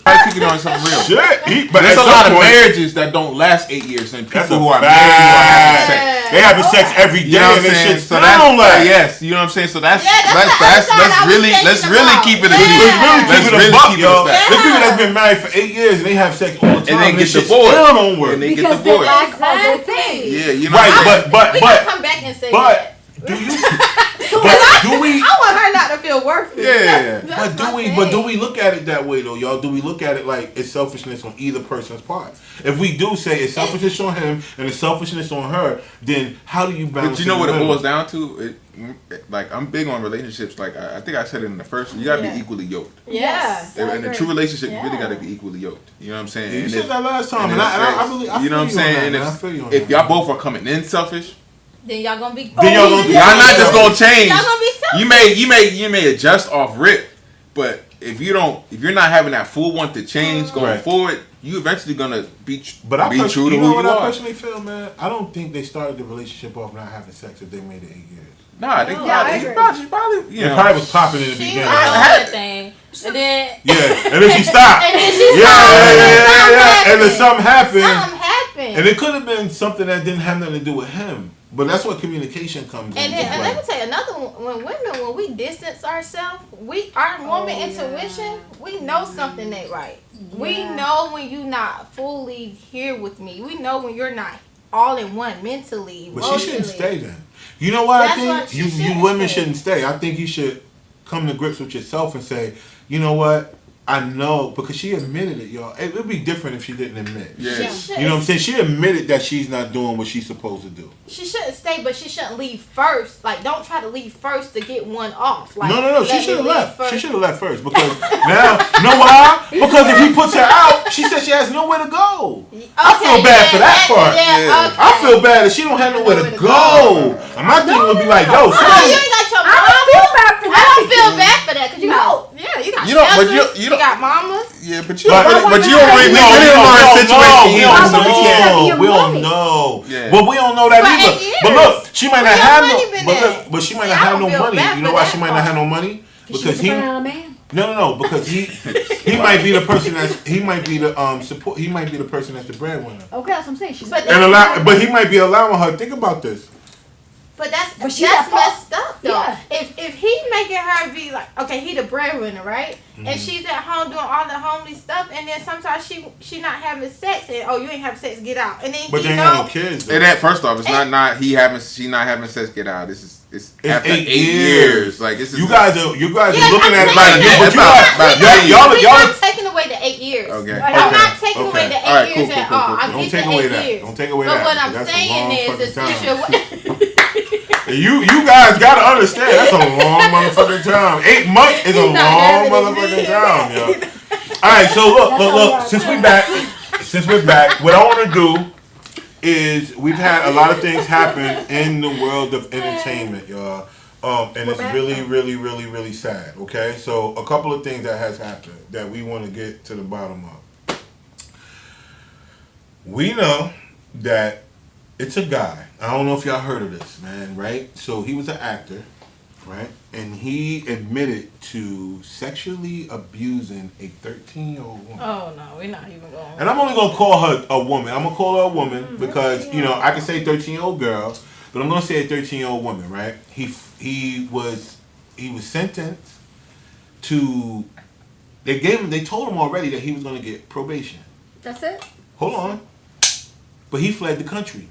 I think you're on something real. Shit. But There's at a lot some of point- marriages that don't last 8 years, and That's people a who are married who are having sex. They having sex every day, You know what and I'm this saying? shit So still that's don't last. yes. You know what I'm saying? So that's Yeah, that's let's the other side I was really thinking let's really about. keep it a Yeah. G. Let's really Let's keep it a really buck, keep it yo. a stack. There's people that's been married for 8 years and they have sex all the time. And they get shit divorced. still don't work. And they get Because they divorced. lack other Exactly. things. Yeah, you know. Right, what I'm saying? but We gotta come back and say that. do you? But do we? I want her not to feel worthless. Yeah. That's But my do we thing. look at it that way though, y'all? Do we look at it like it's selfishness on either person's part? If we do say it's selfishness on him and it's selfishness on her, then how do you balance? But you know what it middle? boils down to? Like I'm big on relationships. Like I think I said it in the first. You gotta Yeah. be equally yoked. Yes. In a agree. true relationship, you really Yeah. gotta be equally yoked. You know what I'm saying? Yeah, you And said if- that last time, and and I if really, sex- you know what I'm saying? And I feel you on if that. y'all both are coming in selfish, Then y'all gonna be. Then y'all gonna be- y'all not just gonna change. Y'all gonna be selfish. You may adjust off rip, but if you're not having that full want to change going Right. forward, you eventually gonna be But I be true to you who know you what I are. personally feel, man. I don't think they started the relationship off not having sex if they made it 8 years. Nah, they No, I agree. probably It probably was popping in the She beginning. was doing that thing, and then Yeah, and then she stopped. and then she Yeah, stopped. and then something happened. Something happened. And it could have been something that didn't have nothing to do with him. But that's what communication comes And into then, and let me play. tell you another one. When we distance ourselves, our woman intuition, we know something ain't right. We Yeah. know when you're not fully here with me. We know when you're not all in one mentally, But emotionally. she shouldn't stay then. You know what That's I why think? she You shouldn't women stay. shouldn't stay. I think you should come to grips with yourself and say, you know what? I know, because she admitted it, y'all. It would be different if she didn't admit. Yeah. She should- You know what I'm saying? She admitted that she's not doing what she's supposed to do. She shouldn't stay, but she shouldn't leave first. Like, don't try to leave first to get one off. Like, No. She let me should have leave left. first. She should have left first because now, know why? Because if he puts her out, she said she has nowhere to go. I feel bad for that part. Yeah. Okay. I feel bad that she don't have nowhere to go. And my thing would be like, yo, Oh, you something. ain't got your I mama. don't feel bad for I that. don't feel bad for that because you got you got You don't- but shelters, you don't- got mamas. Yeah, but you But- don't really, but you No, don't really, no, you don't know her situation We either, don't so we can't. know. We don't money. know. Yeah. But we don't know that For either. 8 years. But look, she might not Where your have money no. been But at? look, but she might See, not I have don't no feel money. bad You know for why that she might not part. have no money? She Because was he. depending on a man. No, because he might be the person he might be the support. He might be the person that's the breadwinner. Okay, that's what I'm saying. She's But But he might be allowing her. Think about this. But But she's that's at fault. messed up though. Yeah. If he making her be like, okay, he the breadwinner, right? And she's at home doing all the homely stuff, and then sometimes she not having sex, and oh, you ain't having sex, get out. And then But he they ain't know, have no kids. Though. And that first off, it's not she not having sex. Get out. It's after 8 8 years. Like this is You guys are Yeah, looking at I'm it like saying you, that. but you About- got about y'all we're y'all. not taking away the 8 years. Okay. I'm Okay. not taking away Okay. the 8 All right, years cool, at cool, all. cool, I'm Don't getting take the away 8 that. years. Don't take away but that. what I'm That's a saying long is the fucking situation. You guys gotta understand that's a long motherfucking time. 8 months is a He's not long having it. motherfucking time, yo. Alright, so look, since we're back, what I wanna do is we've had a lot of things happen in the world of entertainment, y'all. And it's really, really, really, really sad. Okay? So a couple of things that has happened that we wanna get to the bottom of. We know that it's a guy. I don't know if y'all heard of this, man, right? So he was an actor right? And he admitted to sexually abusing a 13-year-old woman. Oh no, we're not even going. And I'm only gonna call her a woman. I'm gonna call her a woman because I can say 13-year-old girl, but I'm gonna say a 13-year-old woman, right? He was sentenced to. They told him already that he was gonna get probation. That's it? Hold on, but he fled the country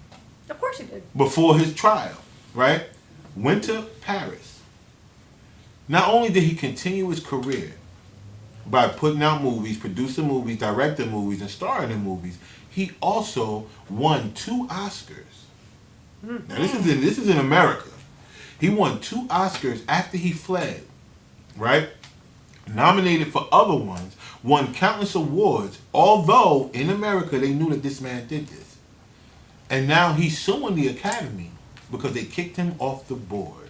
Of course you did. before his trial, right? Went to Paris. Not only did he continue his career by putting out movies, producing movies, directing movies, and starring in movies, he also won 2 Oscars. Now this is in America. He won 2 Oscars after he fled, right? Nominated for other ones, won countless awards, although in America they knew that this man did this. And now he's suing the Academy because they kicked him off the board.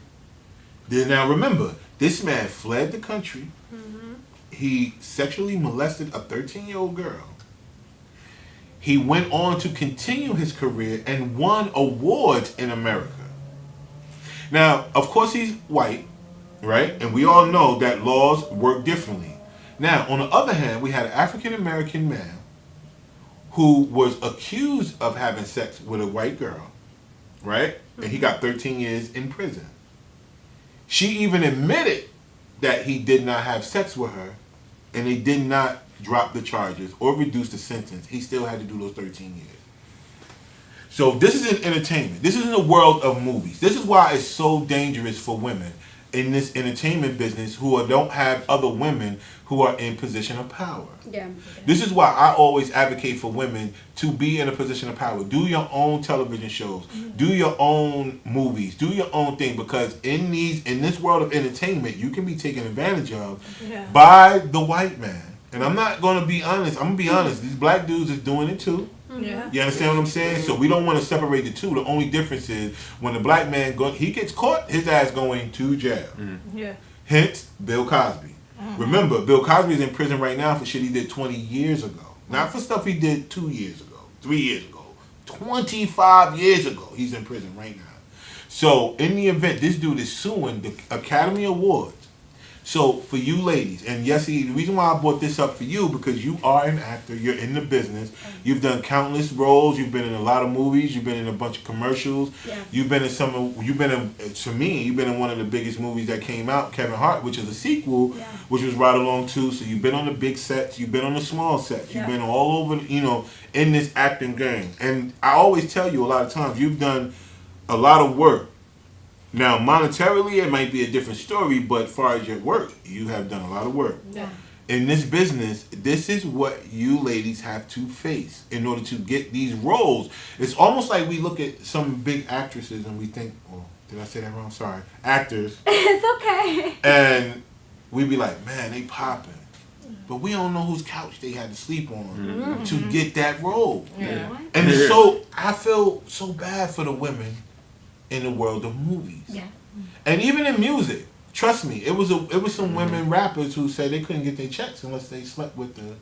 Now remember, this man fled the country. He sexually molested a 13-year-old girl. He went on to continue his career and won awards in America. Now, of course, he's white, right? And we all know that laws work differently. Now, on the other hand, we had an African-American man who was accused of having sex with a white girl, right? And he got 13 years in prison. She even admitted that he did not have sex with her, and they did not drop the charges or reduce the sentence. He still had to do those 13 years. So this is in entertainment. This is in the world of movies. This is why it's so dangerous for women in this entertainment business who don't have other women who are in position of power. Yeah. This is why I always advocate for women to be in a position of power. Do your own television shows. Do your own movies. Do your own thing, because in this world of entertainment, you can be taken advantage of by the white man. And I'm not going to be honest. I'm going to be honest. These black dudes is doing it too. Yeah. You understand what I'm saying? So we don't want to separate the two. The only difference is when the black man he gets caught, his ass going to jail. Yeah. Hence, Bill Cosby. Remember, Bill Cosby is in prison right now for shit he did 20 years ago. Not for stuff he did 2 years ago, 3 years ago, 25 years ago. He's in prison right now. So in the event, this dude is suing the Academy Awards. So for you ladies, and yes, the reason why I brought this up for you, because you are an actor, you're in the business, you've done countless roles, you've been in a lot of movies, you've been in a bunch of commercials, you've been in one of the biggest movies that came out, Kevin Hart, which is a sequel, which was right along too. So you've been on the big sets, you've been on the small sets, you've been all over, in this acting game. And I always tell you a lot of times, you've done a lot of work. Now, monetarily, it might be a different story, but as far as your work, you have done a lot of work. Yeah. In this business, this is what you ladies have to face in order to get these roles. It's almost like we look at some big actresses and we think, oh, did I say that wrong? Sorry. Actors. It's okay. And we be like, man, they popping. But we don't know whose couch they had to sleep on to get that role. Yeah. And I feel so bad for the women in the world of movies. Yeah. And even in music, trust me, it was some women rappers who said they couldn't get their checks unless they slept with the.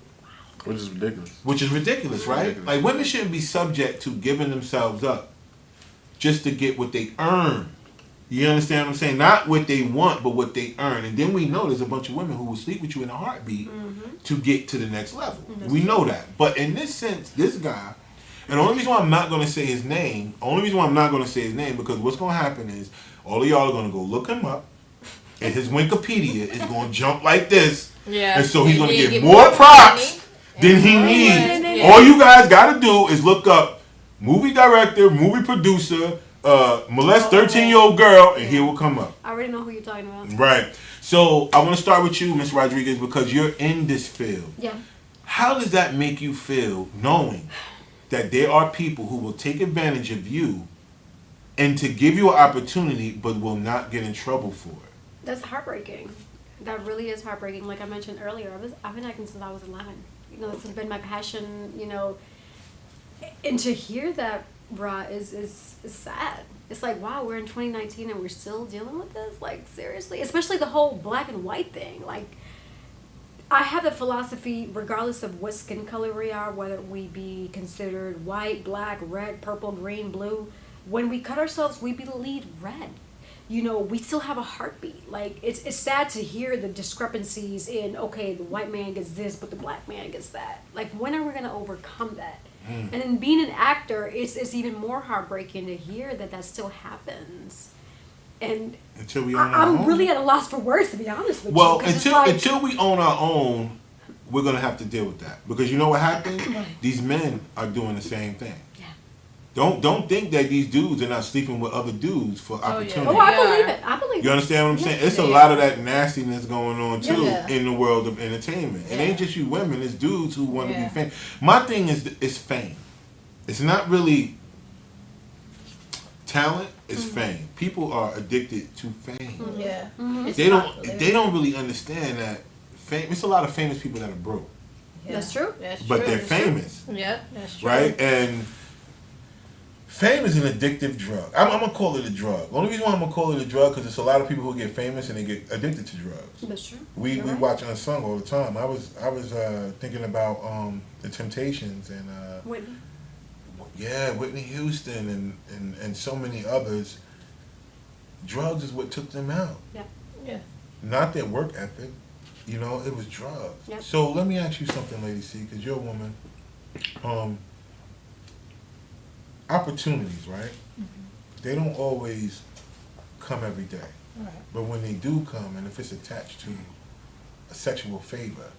Which is ridiculous. Which is ridiculous, right? Ridiculous. Like, women shouldn't be subject to giving themselves up just to get what they earn. You understand what I'm saying? Not what they want, but what they earn. And then we know there's a bunch of women who will sleep with you in a heartbeat to get to the next level. We know that. But in this sense, this guy. And the only reason why I'm not going to say his name, because what's going to happen is all of y'all are going to go look him up, and his Wikipedia is going to jump like this. Yeah. And so he's going to get more props than he needs. Yeah. All you guys got to do is look up movie director, movie producer, molest 13-year-old girl, and he will come up. I already know who you're talking about. Right. So I want to start with you, Ms. Rodriguez, because you're in this field. Yeah. How does that make you feel knowing that there are people who will take advantage of you and to give you an opportunity but will not get in trouble for it? That's heartbreaking. That really is heartbreaking. Like I mentioned earlier, I've been acting since I was 11. This has been my passion, and to hear that, Ra, is sad. It's like, wow, we're in 2019 and we're still dealing with this? Like, seriously? Especially the whole black and white thing. Like, I have the philosophy, regardless of what skin color we are, whether we be considered white, black, red, purple, green, blue, when we cut ourselves, we bleed red. you know, we still have a heartbeat. Like, it's sad to hear the discrepancies in, okay, the white man gets this, but the black man gets that. Like, when are we going to overcome that? And then being an actor, it's even more heartbreaking to hear that still happens. And until we own our I'm own. really at a loss for words, to be honest with Well, you. 'Cause it's like, until we own our own, we're gonna have to deal with that, because you know what happens? These men are doing the same thing. yeah. Don't think that these dudes are not sleeping with other dudes for opportunity. Oh, I believe it. I believe it. You understand what I'm saying? It's a Yeah. lot of that nastiness going on too Yeah. in the world of entertainment. It Yeah. ain't just you women; it's dudes who want to Yeah. be famous. My thing is fame. It's not really talent. It's fame. People are addicted to fame. Yeah. It's They don't. popular. They don't really understand that fame. It's a lot of famous people that are broke, Yeah. That's true. That's but true. they're That's true. famous, Yeah, that's true. right? And fame is an addictive drug. I'm gonna call it a drug. The only reason why I'm gonna call it a drug because it's a lot of people who get famous and they get addicted to drugs. That's true. We You're right. watch Unsung all the time. I was thinking about the Temptations and Whitney. Whitney Houston and so many others. Drugs is what took them out. Yeah. Yeah. Not their work ethic. You know, it was drugs. Yep. So let me ask you something, Lady C, because you're a woman. Opportunities, right? They don't always come every day. Right. But when they do come, and if it's attached to a sexual favor,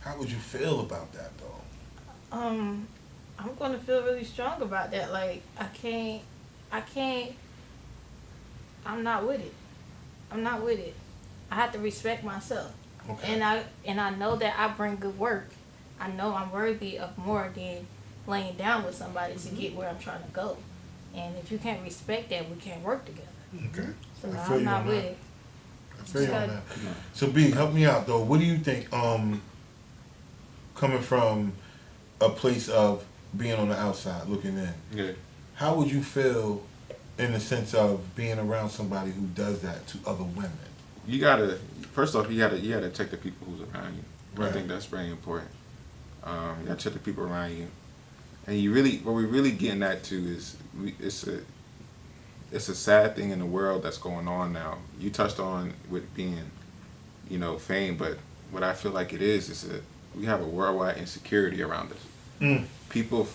how would you feel about that, though? I'm gonna feel really strong about that. Like I can't. I'm not with it. I'm not with it. I have to respect myself, Okay. and I know that I bring good work. I know I'm worthy of more than laying down with somebody to get where I'm trying to go. And if you can't respect that, we can't work together. Okay. So I feel I'm you not on with that. it. I feel you on Good. that. So B, help me out though. What do you think? Coming from a place of being on the outside looking in, Yeah. how would you feel in the sense of being around somebody who does that to other women? You gotta, first off, you gotta check the people who's around you. Right. I think that's very important. You gotta check the people around you, and you really, what we're really getting at too is, it's a sad thing in the world that's going on now. You touched on with being, you know, fame, but what I feel like it is we have a worldwide insecurity around us. People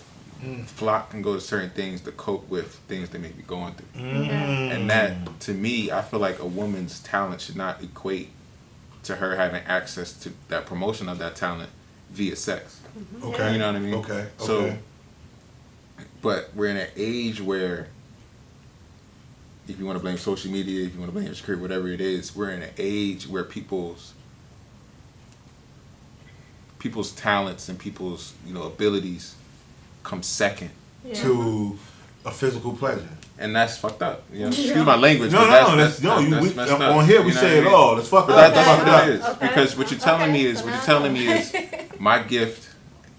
flock and go to certain things to cope with things they may be going through. And that, to me, I feel like a woman's talent should not equate to her having access to that promotion of that talent via sex. Okay. You know what I mean? Okay. So, but we're in an age where, if you want to blame social media, if you want to blame your career, whatever it is, we're in an age where people's talents and people's, you know, abilities come second, Yeah. To a physical pleasure. and that's fucked up. You know, excuse my language. No, but no, that's we, messed up. on here we You know say what it I mean? all. Let's fuck But it up. that's Fuck what it up. it is. Okay. Because what you're telling me is, So what you're now- telling me is, my gift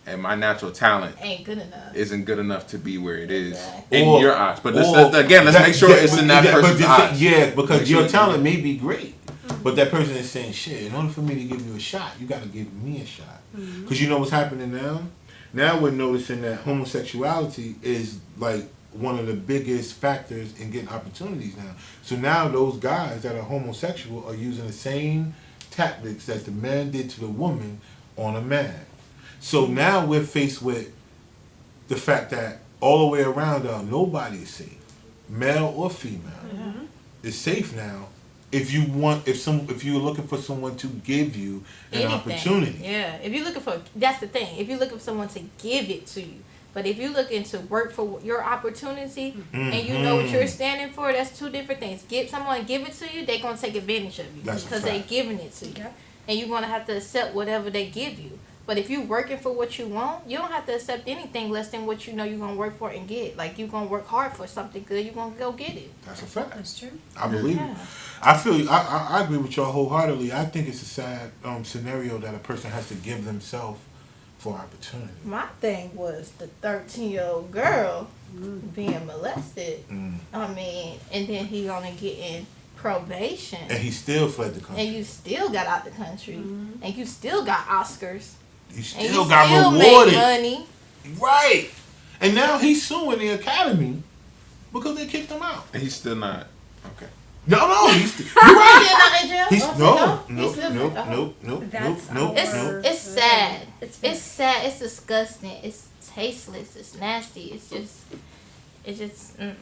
and my natural talent Ain't good enough. isn't good enough to be where it is Exactly. in Or- your eyes. But let's, or again, let's that- make sure that- it's in that but person's the eyes. thing- Yeah, because Make sure your it's- talent may be great, but that person is saying, shit, in order for me to give you a shot, you got to give me a shot. Because you know what's happening now? Now we're noticing that homosexuality is like one of the biggest factors in getting opportunities now. So now those guys that are homosexual are using the same tactics that the man did to the woman on a man. So now we're faced with the fact that all the way around nobody is safe, male or female, is safe now. If you're looking for someone to give you an opportunity, Yeah, if you're looking for, that's the thing. If you're looking for someone to give it to you, but if you're looking to work for your opportunity and you know what you're standing for, that's two different things. Get someone give it to you, they're gonna take advantage of you That's a because they fact. giving it to you, and you're gonna have to accept whatever they give you. But if you're working for what you want, you don't have to accept anything less than what you know you're gonna work for and get. Like you're gonna work hard for something good, you're gonna go get it. that's a fact. That's true. I believe Yeah. it. I feel I agree with y'all wholeheartedly. I think it's a sad scenario that a person has to give themselves for opportunity. My thing was the 13-year-old girl being molested. I mean, and then he only getting probation. And he still fled the country. And you still got out the country. And you still got Oscars. You And still you got still rewarded. made money. Right. And now he's suing the academy because they kicked him out. And he's still not. Okay. No, you're right. Still not in jail? He's Oh, nope, he's still- nope, oh. nope, nope, That's nope, It's nope. it's sad. It's It's sad. It's disgusting. It's tasteless. It's nasty. It's just. Mm-mm.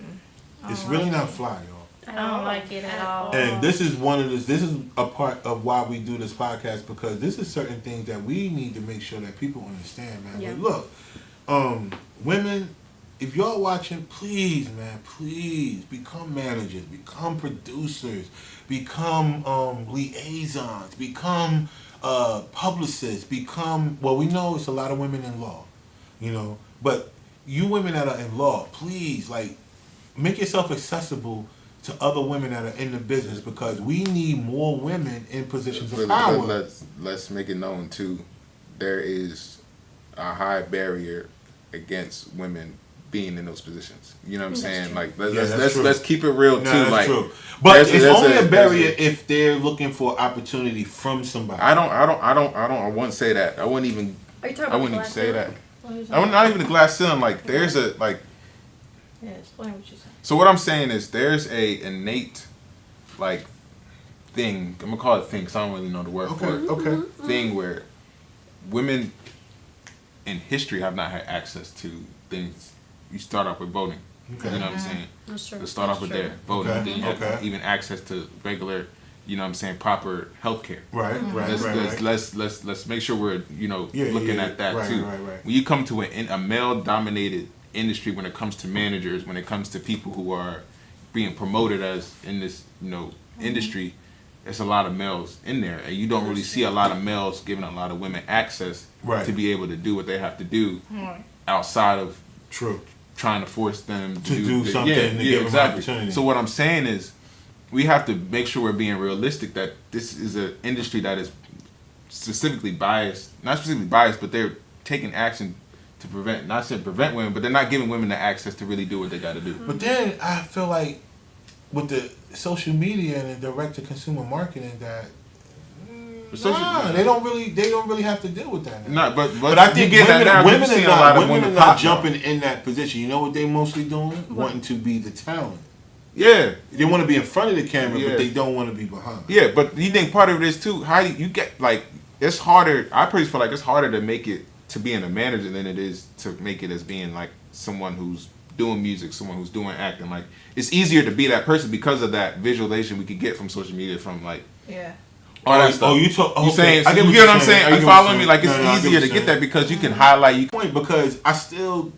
I It's don't really like not it. fly, y'all. I don't like it at all. And this is this is a part of why we do this podcast, because this is certain things that we need to make sure that people understand, man. Yeah. But look, women, if y'all watching, please, man, please become managers, become producers, become liaisons, become publicists, become, well, we know it's a lot of women in law, you know, but you women that are in law, please, like, make yourself accessible to other women that are in the business, because we need more women in positions of But power. let's make it known too. There is a high barrier against women being in those positions. You know what I'm saying? true. Like Yeah, that's let's true. let's keep it real too. Nah, that's Like true. But there's it's only a barrier there's if they're looking for opportunity from somebody. I wouldn't say that. I wouldn't even Are you talking I about wouldn't even glass say that. ceiling? What are you I talking would not even a glass ceiling. Like there's a like. Yeah, explain what you're saying. So what I'm saying is there's a innate like thing. I'm gonna call it thing because I don't really know the word Okay, for it. okay. Thing where women in history have not had access to things. You start off with voting. Okay. You know what I'm saying? That's true. Let's start off with there, voting. Okay, Then you have okay. even access to regular, you know what I'm saying, proper health care. Right, right, Let's make sure we're looking at that right, too. Right, right. When you come to a male dominated industry, when it comes to managers, when it comes to people who are being promoted as in this industry, there's a lot of males in there, and you don't really see a lot of males giving a lot of women access Right. to be able to do what they have to do Right. outside of True. trying to force them To do something to give them opportunity. So what I'm saying is, we have to make sure we're being realistic that this is an industry that is specifically biased, not specifically biased, but they're taking action to prevent, not saying prevent women, but they're not giving women the access to really do what they got to do. But then I feel like with the social media and the direct to consumer marketing that they don't really have to deal with that now. No, but I think you get that now. women You're seeing are a lot of women women are not pop jumping in that position. You know what they mostly doing? Wanting to be the talent. Yeah, They want to be in front of the camera, Yeah. but they don't want to be behind. yeah, but you think part of it is too, how you get, like, it's harder, I personally feel like it's harder to make it to being a manager than it is to make it as being like someone who's doing music, someone who's doing acting. Like, it's easier to be that person because of that visualization we could get from social media, from like Yeah. all that stuff. You saying, I get you what get what I'm you're saying? Are I you get what following you're me? Like, it's saying. No, I get easier what to you're get saying. that because you can highlight. You Point, because I still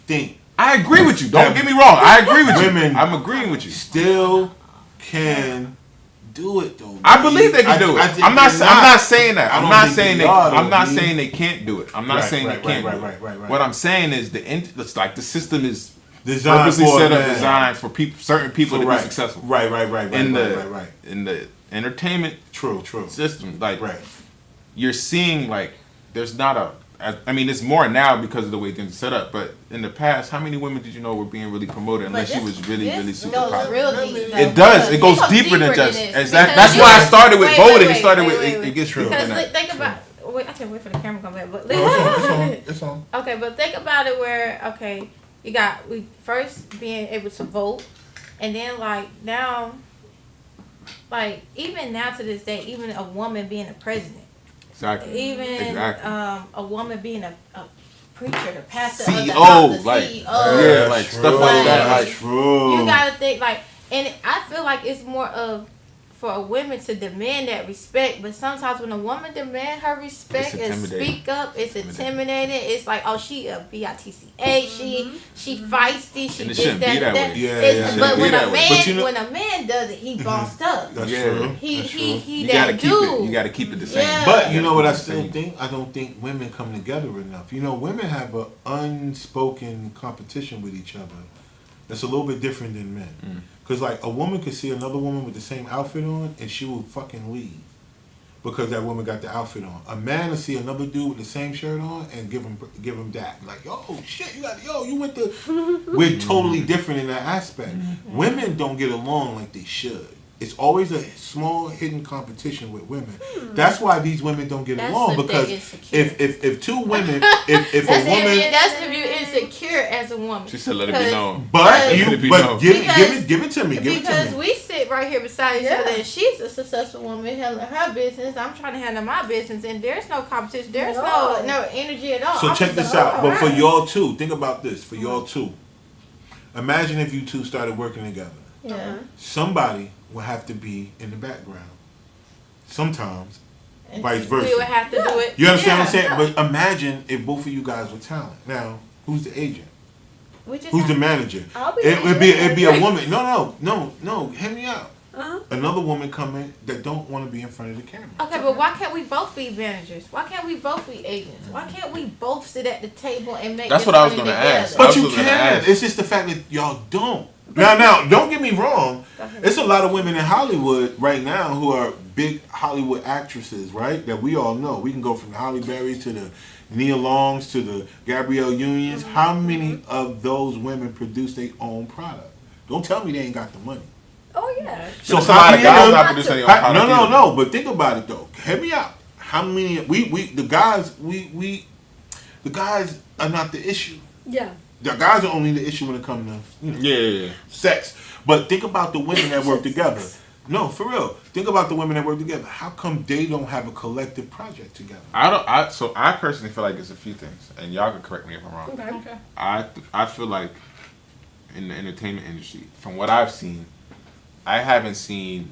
think I agree with you. Don't get me wrong. I agree with Women- you. I'm agreeing with you. still can do it though. I believe they can do I it. think I'm not they're saying that. I I'm don't not think saying they they. are, though, I'm not B. saying they can't do it. I'm not Right, saying right, they can't. right, do it. right. What I'm saying is it's like the system is Designed purposely for a set up, man. designed for certain people to right. be successful. Right. In Right. the entertainment True. system, like Right. you're seeing, like, there's not a. I mean, it's more now because of the way things are set up. But in the past, how many women did you know were being really promoted unless she was really super goes popular? real deep, though, It does. It goes because deeper than just. this. That's Because why I you- started with wait, voting. wait, It started wait, with wait, it gets True. deeper Because than that. think about. Wait, I can't wait for the camera to come back. But It's on. okay, but think about it where we first being able to vote, and then like now, like even now to this day, even a woman being a president, Exactly. even a woman being a preacher, the pastor, of the CEO, house, the like, CEO. yeah, like stuff like that. Like, True. You gotta think like, and I feel like it's more of for a woman to demand that respect, but sometimes when a woman demand her respect It's and intimidating. speak up, it's intimidating. It's like, oh, she a bitch, she feisty, she And it this, shouldn't be that that. way. Yeah, It's- yeah. But Shouldn't be when that a way. man, But you know- when a man does it, he bossed up. That's Yeah. true. He That's true. he you that gotta keep dude. it. You gotta keep it the same. Yeah. But you know what I Keep it the still same. think? I don't think women come together enough. You know, women have an unspoken competition with each other that's a little bit different than men. Because, like, a woman could see another woman with the same outfit on and she will fucking leave because that woman got the outfit on. A man will see another dude with the same shirt on and give him that. Like, yo, shit, you went to... We're totally different in that aspect. Women don't get along like they should. it's always a small hidden competition with women. That's why these women don't get along, because if two women, if a woman, that's if you're insecure as a woman. She said, "Let it be known." But give it to me. Because we sit right here beside each other, and she's a successful woman handling her business. I'm trying to handle my business, and there's no competition. There's no energy at all. So check this out. But for y'all too, think about this. For y'all too, imagine if you two started working together. Yeah. Somebody will have to be in the background. Sometimes, And vice versa. We would have to do it. You understand what I'm saying? But imagine if both of you guys were talent. Now, who's the agent? Who's the manager? It'd be a woman. No. Hear me out. Another woman come in that don't want to be in front of the camera. Okay, but why can't we both be managers? Why can't we both be agents? Why can't we both sit at the table and make? That's this what I was money gonna together? ask. But you can. It's just the fact that y'all don't. Now, don't get me wrong. It's a lot of women in Hollywood right now who are big Hollywood actresses, right? That we all know. We can go from the Halle Berrys to the Nia Longs to the Gabrielle Unions. How many of those women produce their own product? Don't tell me they ain't got the money. Oh yeah. So a lot of guys not producing their own product. No. But think about it though. Hear me out. How many the guys are not the issue. Yeah. The guys are only the issue when it comes to sex. But think about the women that work together. No, for real. Think about the women that work together. How come they don't have a collective project together? I personally feel like it's a few things, and y'all can correct me if I'm wrong. Okay. I feel like in the entertainment industry, from what I've seen, I haven't seen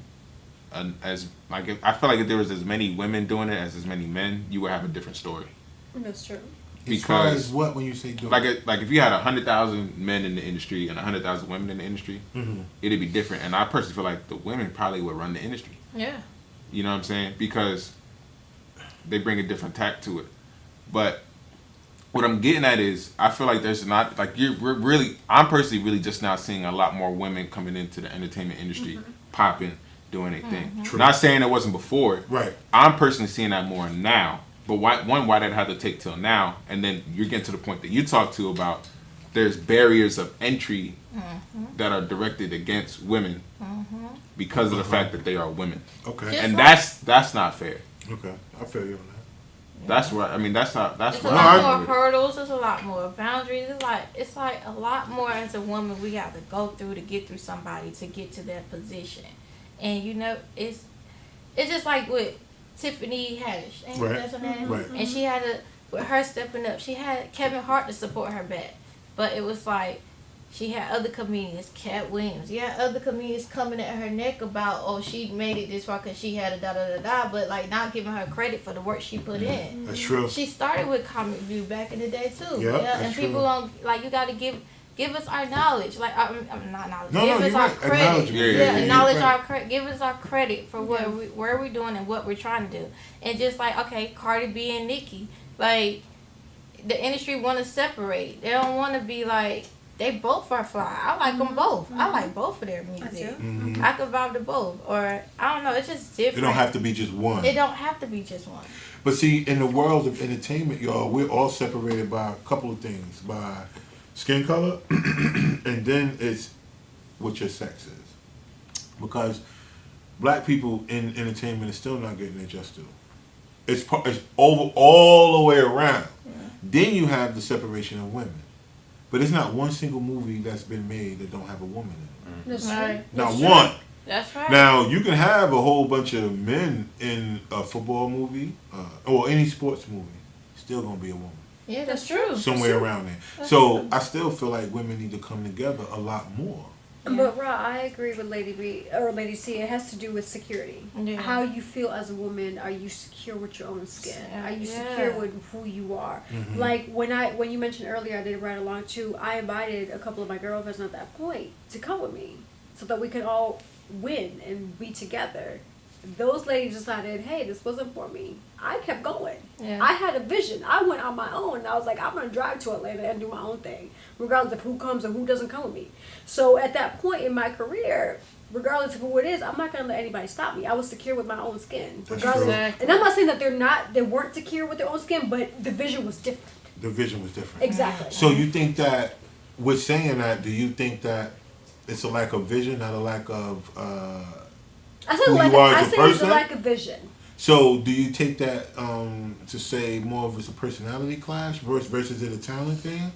I feel like if there was as many women doing it as many men, you would have a different story. That's true. As far as what, when you say doing? Like if you had 100,000 men in the industry and 100,000 women in the industry, it'd be different. And I personally feel like the women probably would run the industry. Yeah. You know what I'm saying? Because they bring a different tact to it. But what I'm getting at is, I feel like there's not, like, I'm personally really just now seeing a lot more women coming into the entertainment industry, popping, doing their thing. True. Not saying it wasn't before. Right. I'm personally seeing that more now. But why that had to take till now? And then you're getting to the point that you talked to about there's barriers of entry that are directed against women because of the fact that they are women. Okay. Just And like- that's not fair. Okay. I feel you on that. That's what I mean. That's It's a what lot I'm more hurdles. There's a lot more boundaries. It's like a lot more as a woman we have to go through to get through somebody to get to that position. And it's just like with Tiffany Haddish, ain't Right. that her name? Right. And she had with her stepping up, she had Kevin Hart to support her back, but it was like she had other comedians, Cat Williams. You had other comedians coming at her neck about, she made it this far because she had a da-da-da-da, but like not giving her credit for the work she put in. That's true. She started with Comic View back in the day too. Yeah, And that's people true. don't, like, you got to give us our knowledge, like not knowledge. No, give us you're our right. credit. Acknowledgement. Yeah, Acknowledge you're our right. credit. Give us our credit for where we're doing and what we're trying to do. And just like, okay, Cardi B and Nicki, like the industry want to separate. They don't want to be like, they both are fly. I like them both. I like both of their music. I could vibe to both, or I don't know. It's just different. It don't have to be just one. It don't have to be just one. But see, in the world of entertainment, y'all, we're all separated by a couple of things. By skin color, and then it's what your sex is. Because black people in entertainment is still not getting their just due. It's over all the way around. Yeah. Then you have the separation of women. But it's not one single movie that's been made that don't have a woman in it. That's right. right. Not one. That's right. Now, you can have a whole bunch of men in a football movie or any sports movie. Still going to be a woman. Yeah, that's true. Somewhere around there. So I still feel like women need to come together a lot more. Yeah. But Ra, I agree with Lady B or Lady C. It has to do with security. Yeah. How you feel as a woman. Are you secure with your own skin? Are you secure with who you are? Mm-hmm. Like when you mentioned earlier, I did a ride along too. I invited a couple of my girlfriends at that point to come with me so that we could all win and be together. Those ladies decided, hey, this wasn't for me. I kept going. Yeah. I had a vision. I went on my own. And I was like, I'm going to drive to Atlanta and do my own thing, regardless of who comes or who doesn't come with me. So at that point in my career, regardless of who it is, I'm not going to let anybody stop me. I was secure with my own skin. Regardless. Exactly. And I'm not saying that they weren't secure with their own skin, but the vision was different. The vision was different. Exactly. So you think that, with saying that, do you think that it's a lack of vision, not a lack of I said who lack you are I as a say it's the person? lack of vision. So do you take that to say more of it's a personality clash versus it a talent thing?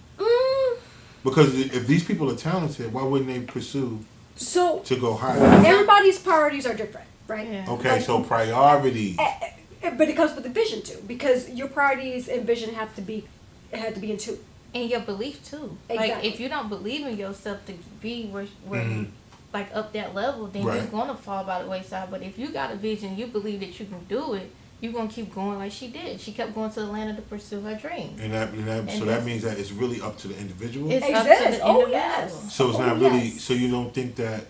Because if these people are talented, why wouldn't they pursue So to go higher? everybody's priorities are different, right? Yeah. Okay, Like, so priorities. but it comes with the vision too, because your priorities and vision have to be in two. And your belief too. Like Exactly. if you don't believe in yourself to be where you like up that level, then Right. you're gonna fall by the wayside. But if you got a vision, you believe that you can do it, you're gonna keep going like she did. She kept going to Atlanta to pursue her dream. And that so that means that it's really up to the individual. It's It up is. to the Oh, individual. yes. So it's Oh, not really. yes. So you don't think that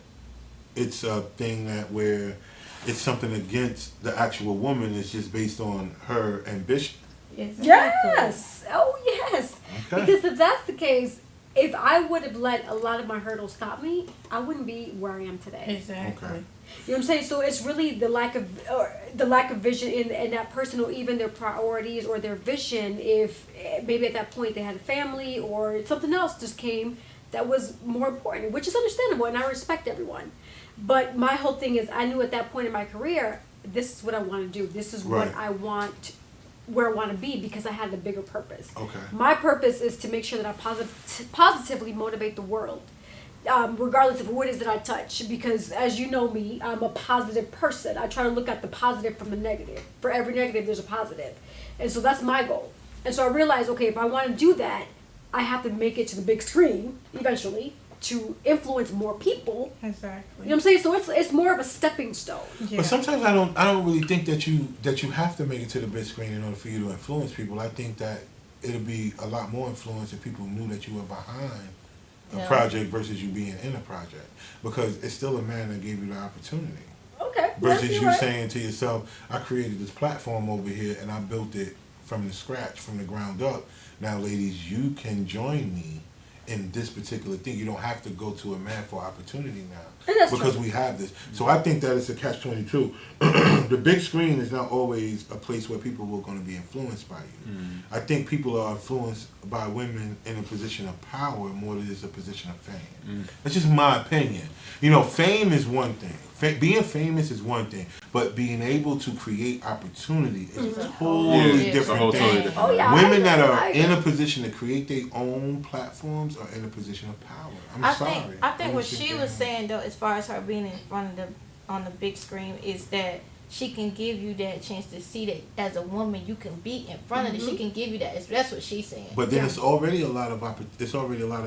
it's a thing that where it's something against the actual woman. It's just based on her ambition. Exactly. Yes. Oh, yes. Okay. Because if that's the case, if I would have let a lot of my hurdles stop me, I wouldn't be where I am today. Exactly. Okay. You know what I'm saying? So it's really the lack of vision in that person, or even their priorities or their vision. If maybe at that point they had a family or something else just came that was more important, which is understandable, and I respect everyone. But my whole thing is, I knew at that point in my career, this is what I want to do. This is Right. what I want, where I want to be, because I had a bigger purpose. Okay. My purpose is to make sure that I positively motivate the world, regardless of who it is that I touch. Because as you know me, I'm a positive person. I try to look at the positive from the negative. For every negative, there's a positive. And so that's my goal. And so I realized, okay, if I want to do that, I have to make it to the big screen eventually to influence more people. Exactly. You know what I'm saying? So it's more of a stepping stone. Yeah. But sometimes I don't really think that you have to make it to the big screen in order for you to influence people. I think that it'd be a lot more influence if people knew that you were behind a Yeah. project versus you being in a project, because it's still a man that gave you the opportunity. Okay. Versus you're you right. saying to yourself, I created this platform over here and I built it from the scratch, from the ground up. Now, ladies, you can join me in this particular thing. You don't have to go to a man for opportunity now, And that's because true. we have this. So I think that it's a catch-22. The big screen is not always a place where people are going to be influenced by you. I think people are influenced by women in a position of power more than it's a position of fame. That's just my opinion. You know, fame is one thing. Being famous is one thing, but being able to create opportunity is a totally Yeah, it's a different whole thing. totally different Oh, yeah. Women that I are agree. in a position to create their own platforms are in a position of power. I'm sorry. I think what just she think was that- saying though, as far as her being in front of on the big screen, is that she can give you that chance to see that as a woman you can be in front of it. She can give you that. That's what she's saying. But then Yeah. it's already a lot of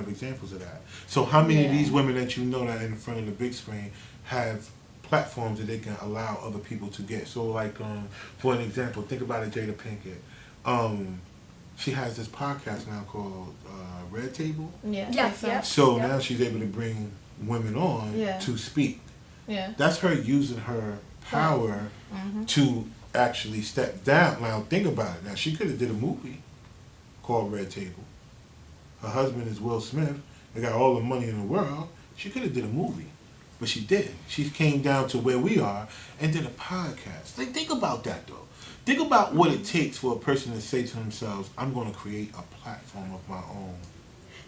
examples of that. So how many of Yeah. these women that you know that are in front of the big screen have platforms that they can allow other people to get? So like for an example, think about it, Jada Pinkett. She has this podcast now called Red Table. Yeah. Yes, so- yeah. So Yep. now she's able to bring women on Yeah. to speak. Yeah. That's her using her power to actually step down. Now think about it. Now she could have did a movie called Red Table. Her husband is Will Smith. They got all the money in the world. She could have did a movie, but she didn't. She came down to where we are and did a podcast. Like, think about that though. Think about what it takes for a person to say to themselves, "I'm going to create a platform of my own."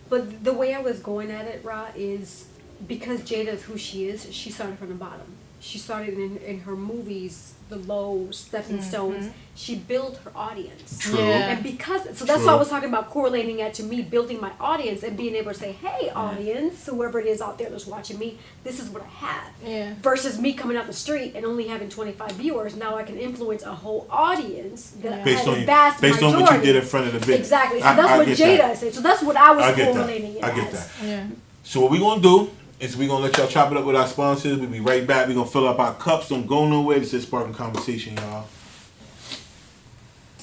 But the way I was going at it, Ra, is because Jada is who she is, she started from the bottom. She started in her movies, the low stepping stones. She built her audience. True. Yeah. And because, so that's True. why I was talking about correlating it to me building my audience and being able to say, hey, audience, whoever it is out there that's watching me, this is what I have. Yeah. Versus me coming out the street and only having 25 viewers. Now I can influence a whole audience that Based has on a vast based on majority. what you did in front of the big. Exactly. So I that's what get Jada that. said. So that's what I was I get correlating that. it I get as. that. Yeah. So what we're gonna do is we're gonna let y'all chop it up with our sponsors. We'll be right back. We're gonna fill up our cups. Don't go nowhere. This is Sparking Conversation, y'all.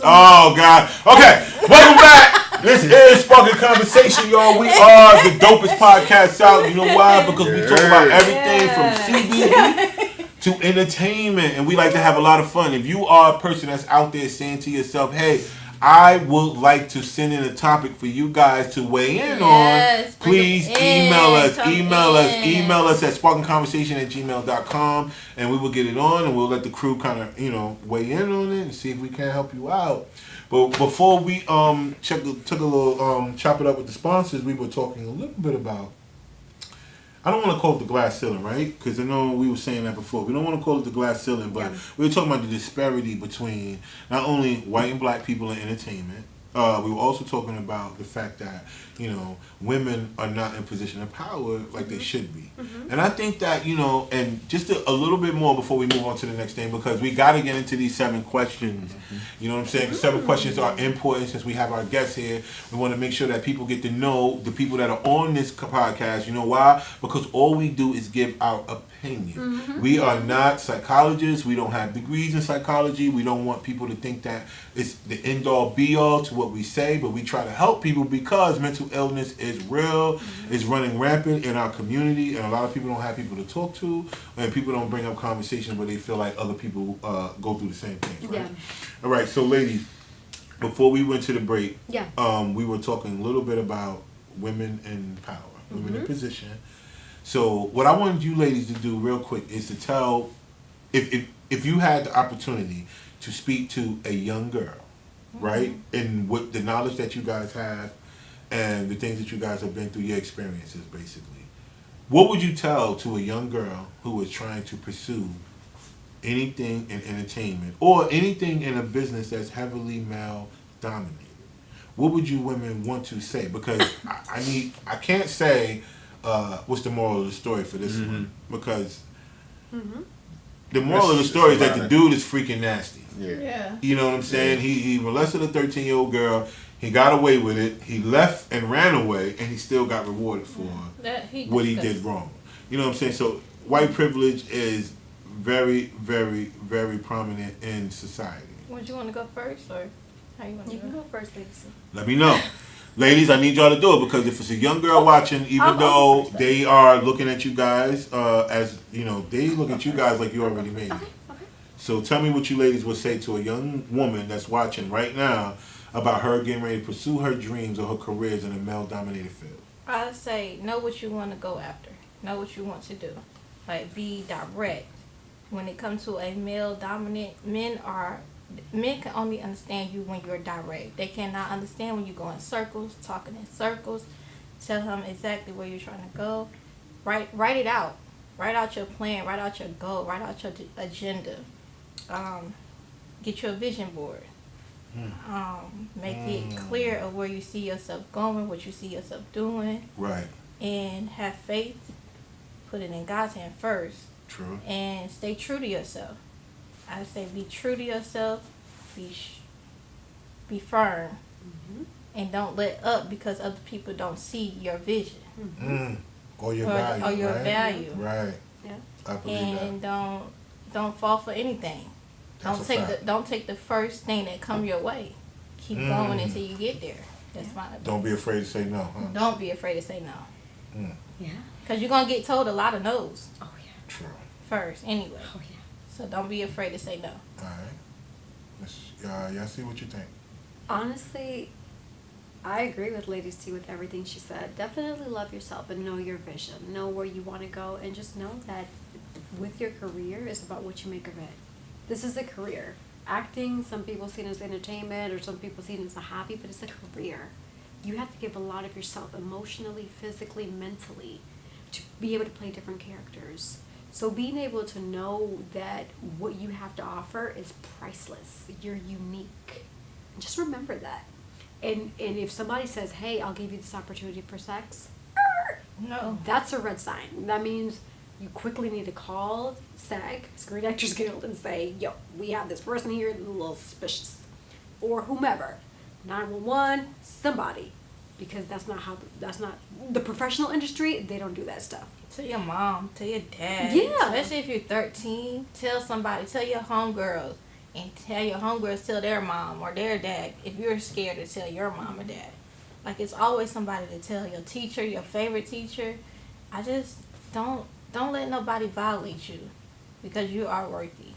Oh God. Okay. Welcome back. This is Sparking Conversation, y'all. We are the dopest podcast out. You know why? Because we talk about everything from CBD to entertainment, and we like to have a lot of fun. If you are a person that's out there saying to yourself, hey, I would like to send in a topic for you guys to weigh in Yes, on, please bring it email in, us. come Email in. us at sparkingconversation@gmail.com, and we will get it on, and we'll let the crew kind of, weigh in on it and see if we can help you out. But before we took a little chop it up with the sponsors, we were talking a little bit about I don't want to call it the glass ceiling, right? Because I know we were saying that before. We don't want to call it the glass ceiling, but we were talking about the disparity between not only white and black people in entertainment. We were also talking about the fact that, you know, women are not in position of power like they should be. And I think that, you know, and just a little bit more before we move on to the next thing, because we got to get into these 7 questions. You know what I'm saying? 'Cause 7 questions are important since we have our guests here. We want to make sure that people get to know the people that are on this podcast. You know why? Because all we do is give our opinion. We are not psychologists. We don't have degrees in psychology. We don't want people to think that it's the end-all be-all to what we say, but we try to help people because mental illness is real, is running rampant in our community, and a lot of people don't have people to talk to, and people don't bring up conversations where they feel like other people go through the same things, right? All right, so ladies, before we went to the break, we were talking a little bit about women in power, women in position. So what I wanted you ladies to do real quick is to tell, if you had the opportunity to speak to a young girl, right, and with the knowledge that you guys have and the things that you guys have been through, your experiences basically, what would you tell to a young girl who is trying to pursue anything in entertainment or anything in a business that's heavily male dominated? What would you women want to say? Because I can't say what's the moral of the story for this one, because the moral of the story is that the dude is freaking nasty. Yeah. You know what I'm saying? He molested a 13-year-old girl. He got away with it. He left and ran away, and he still got rewarded for what he did wrong. You know what I'm saying? So white privilege is very, very, very prominent in society. Would you want to go first, or how you want to You can go first, ladies. Let me know. Ladies, I need y'all to do it, because if it's a young girl watching, even though they are looking at you guys as, you know, they look at you guys like you already made it. So tell me what you ladies would say to a young woman that's watching right now about her getting ready to pursue her dreams or her careers in a male-dominated field. I'd say know what you want to go after. Know what you want to do. Like, be direct. When it comes to a male-dominant, men can only understand you when you're direct. They cannot understand when you go in circles, talking in circles. Tell them exactly where you're trying to go. Write it out. Write out your plan. Write out your goal. Write out your agenda. Get your vision board. Make it clear of where you see yourself going, what you see yourself doing. Right. And have faith. Put it in God's hand first. True. And stay true to yourself. I say be true to yourself. Be firm. And don't let up because other people don't see your vision. Or your value. Or your right? value. Right. Yeah. I believe and don't fall for anything. Don't take the first thing that come your way. Keep going until you get there. That's my advice. Don't be afraid to say no. Huh? Don't be afraid to say no. Yeah. Because you're going to get told a lot of no's. Oh, yeah. True. First, anyway. Oh, yeah. So don't be afraid to say no. All right. Y'all see what you think. Honestly, I agree with Lady C with everything she said. Definitely love yourself and know your vision. Know where you want to go, and just know that with your career, it's about what you make of it. This is a career. Acting, some people see it as entertainment, or some people see it as a hobby, but it's a career. You have to give a lot of yourself emotionally, physically, mentally to be able to play different characters. So being able to know that what you have to offer is priceless. You're unique. And just remember that. And if somebody says, hey, I'll give you this opportunity for sex, No. that's a red sign. That means you quickly need to call SAG, Screen Actors Guild, and say, yo, we have this person here, a little suspicious. Or whomever. 911, somebody. Because that's not the professional industry, they don't do that stuff. Tell your mom, tell your dad. Yeah. Especially if you're 13, tell somebody, tell your homegirls. And tell your homegirls, tell their mom or their dad if you're scared to tell your mom or dad. Like, it's always somebody to tell. Your teacher, your favorite teacher. I just don't let nobody violate you because you are worthy.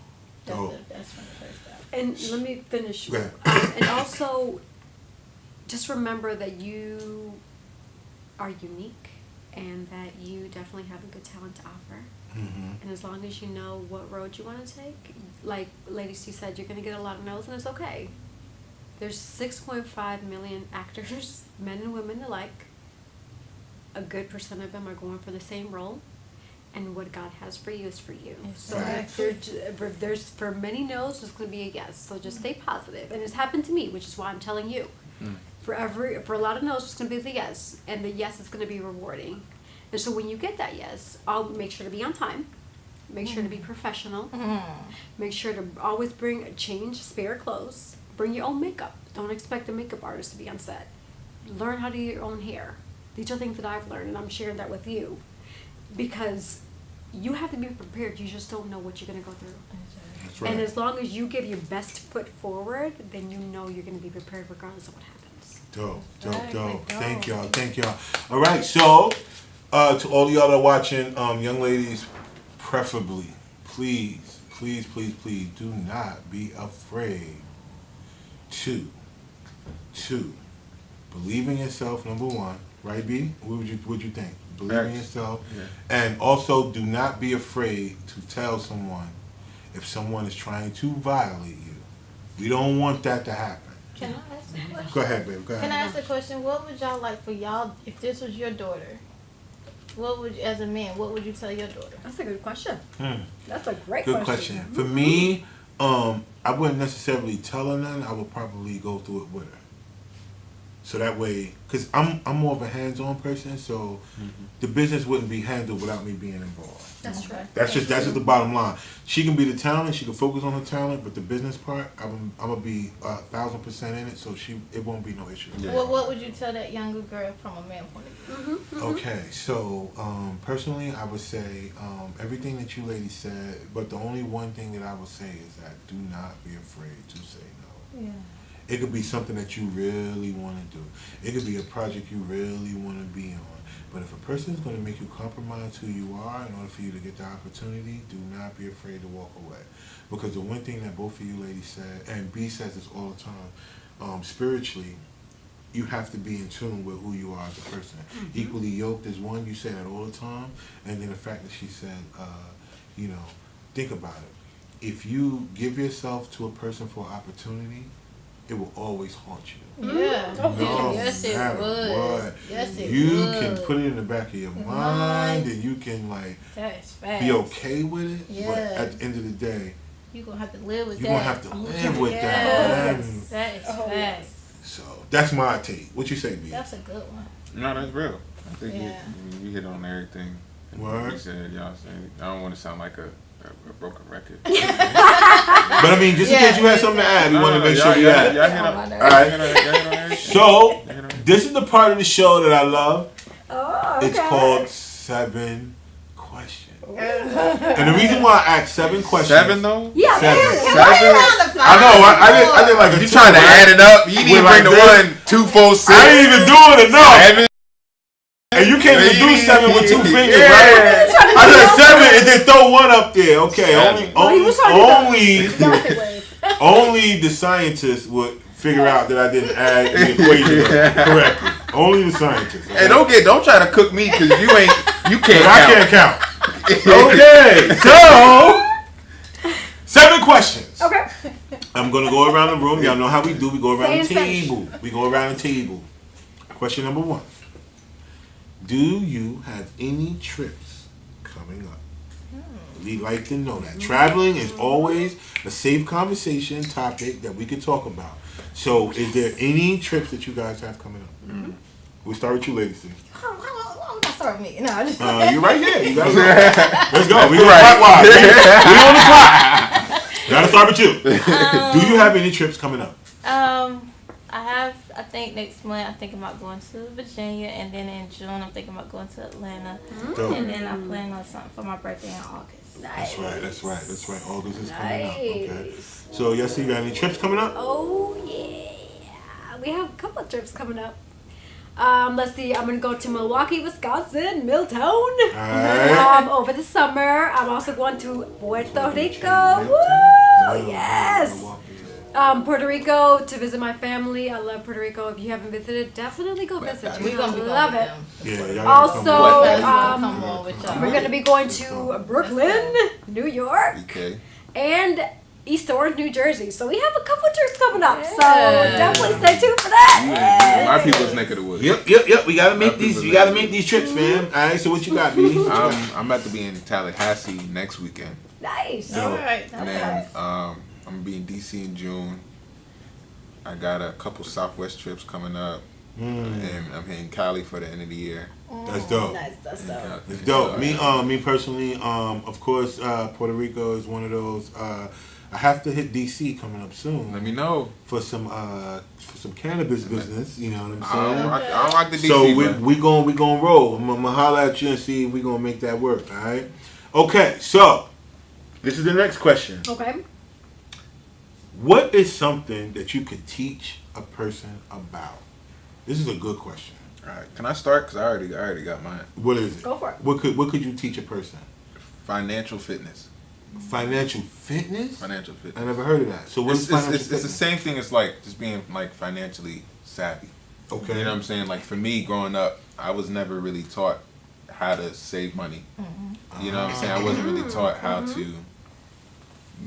That's from the first step. And let me finish. And also, just remember that you are unique and that you definitely have a good talent to offer. And as long as you know what road you want to take, like Lady C said, you're going to get a lot of no's, and it's okay. There's 6.5 million actors, men and women alike. a good percent of them are going for the same role, and what God has for you is for you. So if there's for many no's, there's going to be a yes. So just stay positive. And it's happened to me, which is why I'm telling you. For a lot of no's, it's going to be the yes, and the yes is going to be rewarding. And so when you get that yes, I'll make sure to be on time. Make sure to be professional. Make sure to always change spare clothes. Bring your own makeup. Don't expect a makeup artist to be on set. Learn how to do your own hair. These are things that I've learned, and I'm sharing that with you. Because you have to be prepared. You just don't know what you're going to go through. That's right. And as long as you give your best foot forward, then you know you're going to be prepared regardless of what happens. Dope. Thank y'all. All right, so to all of y'all that are watching, young ladies, preferably, please do not be afraid to believe in yourself. Number one, right, B? What would you think? Believe in yourself, and also do not be afraid to tell someone if someone is trying to violate you. We don't want that to happen. Can I ask a question? Go ahead, baby. Go ahead. Can I ask a question? What would y'all like for y'all, if this was your daughter, what would, as a man, what would you tell your daughter? That's a good question. That's a great Good question. For me, I wouldn't necessarily tell her none. I would probably go through it with her. So that way, because I'm more of a hands-on person, so the business wouldn't be handled without me being involved. That's right. That's just the bottom line. She can be the talent, she can focus on her talent, but the business part, I'm gonna be 1,000% in it, so it won't be no issue. Yeah. Well, what would you tell that younger girl from a man point of view? Okay, so personally, I would say everything that you ladies said, but the only one thing that I would say is that do not be afraid to say no. Yeah. It could be something that you really want to do. It could be a project you really want to be on. But if a person is going to make you compromise who you are in order for you to get the opportunity, do not be afraid to walk away. Because the one thing that both of you ladies said, and B says this all the time, spiritually, you have to be in tune with who you are as a person. Equally yoked is one, you say that all the time. And then the fact that she said, think about it. If you give yourself to a person for an opportunity, it will always haunt you. Yeah. No Yes, it matter would. what. Yes, it You would. can put it in the back of your mind, and you can That's facts. be okay with it. Yeah. But at the end of the day, You're going to have to live with you're that. gonna have to live with that. Yes. Man. That is facts. So that's my take. What you say, B? That's a good one. No, that's real. I think Yeah. you hit on everything. Word. You said, y'all said. I don't want to sound like a broken record. But I mean, just in case you had something to add, we want to make sure you had. Y'all hit on All right. everything. So this is the part of the show that I love. Oh, okay. It's called 7 Questions. And the reason why I asked 7 questions. 7 though? Yeah, Seven. Seven? I know. I did like a You trying to add it up? You didn't even bring the like 1, 2, 4, 6. I ain't even doing it. No. 7. And you can't even do 7 with 2 fingers, Yeah. right? I said 7 and then throw 1 up there. Okay. Seven. Only the scientists would figure out that I didn't add the equation correctly. Only the scientists. Okay? Hey, don't try to cook me because you can't. I can't count. Okay, so 7 questions. Okay. I'm gonna go around the room. Y'all know how we do. We go around the Say in table. We go around the table. Question number 1. Do you have any trips coming up? We'd like to know that. Traveling is always a safe conversation topic that we could talk about. So, is there any trips that you guys have coming up? We'll start with you, ladies. I'm going to start with me. No, I just. You're right there. You gotta go. Let's go. We on the clock. Gotta start with you. Do you have any trips coming up? I think next month I'm thinking about going to Virginia, and then in June I'm thinking about going to Atlanta, Dope. and then I'm planning on something for my birthday in August. That's right. August is coming up. Okay. So, yes, you got any trips coming up? Oh yeah, we have a couple of trips coming up. Let's see. I'm gonna go to Milwaukee, Wisconsin, Milltown. Alright. Over the summer. I'm also going to Puerto Rico. Woo! Yes. Puerto Rico to visit my family. I love Puerto Rico. If you haven't visited, definitely go visit. We're You're gonna be gonna love going it. with them. Yeah, y'all Also, come Come on with y'all. we're gonna be going to Brooklyn, New York, Okay. and East Orange, New Jersey. So we have a couple trips coming up. So Yeah. definitely stay tuned for that. My people's neck of the woods. Yep. We gotta make My these. people's You gotta neck of make the these trips, man. All right. So what you got, B? I'm about to be in Tallahassee next weekend. Nice. All right. And then I'm gonna be in DC in June. I got a couple Southwest trips coming up, and I'm hitting Cali for the end of the year. That's dope. Nice. That's dope. It's dope. Me personally, of course, Puerto Rico is one of those. I have to hit DC coming up soon. Let me know. For some cannabis business. You know what I'm I saying? don't like the DC. So but we gonna roll. I'm gonna holler at you and see if we gonna make that work. All right. Okay. So this is the next question. Okay. What is something that you could teach a person about? This is a good question. all right, can I start? Cause I already got mine. What is it? Go for it. What could you teach a person? Financial fitness. Financial fitness? Financial fitness. I never heard of that. So what's It's financial the fitness? same thing as like just being like financially savvy. Okay. You know what I'm saying? Like for me, growing up, I was never really taught how to save money. You know what I'm saying? I wasn't really taught how to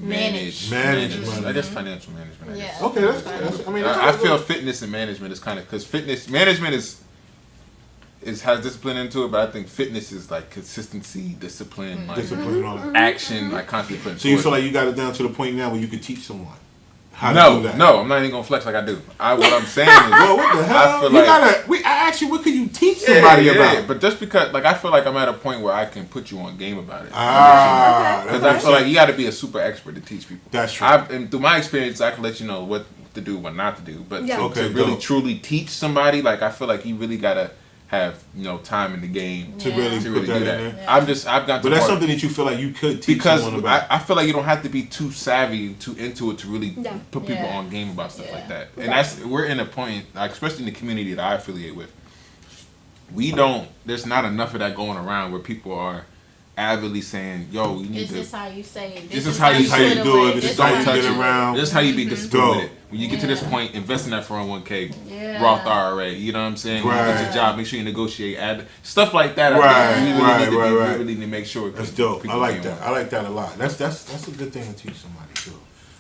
manage money. I guess financial management. I guess. Yeah. Okay, that's good. I feel fitness and management is kind of because fitness management has discipline into it, but I think fitness is like consistency, discipline, like discipline and all that. action, like constantly putting. So you forth. feel like you got it down to the point now where you could teach someone how to no, do that? no, I'm not even gonna flex like I do. What I'm saying is, Well, what the hell? I feel You like gotta. I asked you, what could you teach somebody about? But just because, like, I feel like I'm at a point where I can put you on game about it. Because I feel like you got to be a super expert to teach people. That's true. And through my experience, I can let you know what to do, what not to do. But Yeah. to Okay, really dope. truly teach somebody, like, I feel like you really gotta have time in the game To Yeah. really to put really that do in that. there. Yeah. I've got to. But that's part- something that you feel like you could teach because someone about. I feel like you don't have to be too savvy, too into it to really Yeah. put people Yeah. on game about stuff Yeah. like that. And we're in a point, like, especially in the community that I affiliate with. There's not enough of that going around where people are avidly saying, "Yo, you need This to." is how you say it. This is how you say it, do it. This This is is how how you you touch get it. around. This is how you be disciplined with Dope. it. When you get to this Yeah. point, invest in that 401k, Yeah. Roth IRA. You know what I'm saying? When you get Right. your job, make sure you negotiate, add stuff like that. Right, I think we right. we really need to make sure. That's dope. I like that. I like that a lot. That's a good thing to teach somebody too.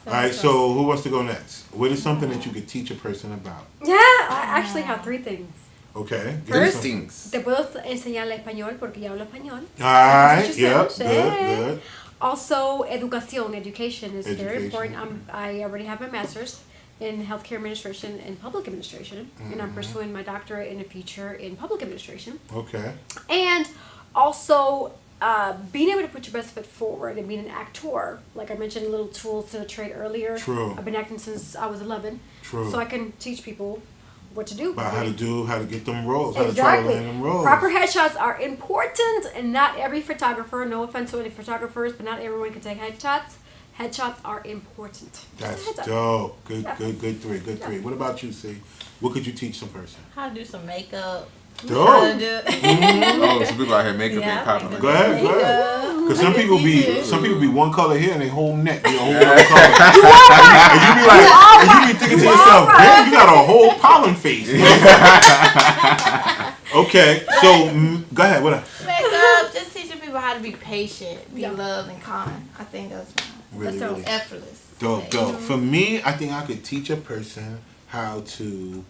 All right. So who wants to go next? What is something that you could teach a person about? Yeah, I actually have three things. Okay. Give me First- some. things. Te puedo enseñar el español porque ya hablo español. All right. That's what you Yep. said. Good. Also, education is very Education. important. I already have my master's in healthcare administration and public administration, and I'm pursuing my doctorate in a future in public administration. Okay. And also, being able to put your best foot forward and being an actor. Like I mentioned, little tools to the trade earlier. True. I've been acting since I was 11. True. So I can teach people what to do. About how to get them roles, how to try to Exactly. land them roles. Proper headshots are important, and not every photographer, no offense to any photographers, but not everyone can take headshots. Headshots are important. Just a That's heads up. dope. Good, Yeah. good three. What about you, C? What could you teach some person? How to do some makeup. How to Dope. do Oh, some people out here makeup Yeah, ain't popping. makeup. Go ahead. Makeup. Because some I can people teach you. some people be one color here and their whole neck be a whole other color. And you be like, and you be thinking to yourself, damn, you got a whole pollen face. Okay, so go ahead. What else? Makeup. Just teaching people how to be patient, be Yeah. loved and kind. I think that's Really, That's really effortless. dope. For me, I think I could teach a person how to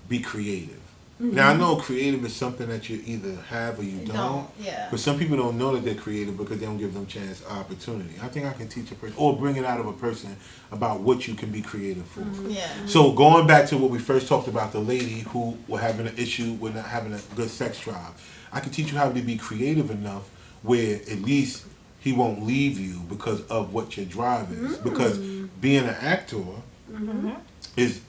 be creative. Now I know creative is something that you either have or you don't. Yeah. But some people don't know that they're creative because they don't give them chance opportunity. I think I can teach a person or bring it out of a person about what you can be creative for. Yeah. So going back to what we first talked about, the lady who were having an issue with not having a good sex drive, I can teach you how to be creative enough where at least he won't leave you because of what your drive is. Because being an actor is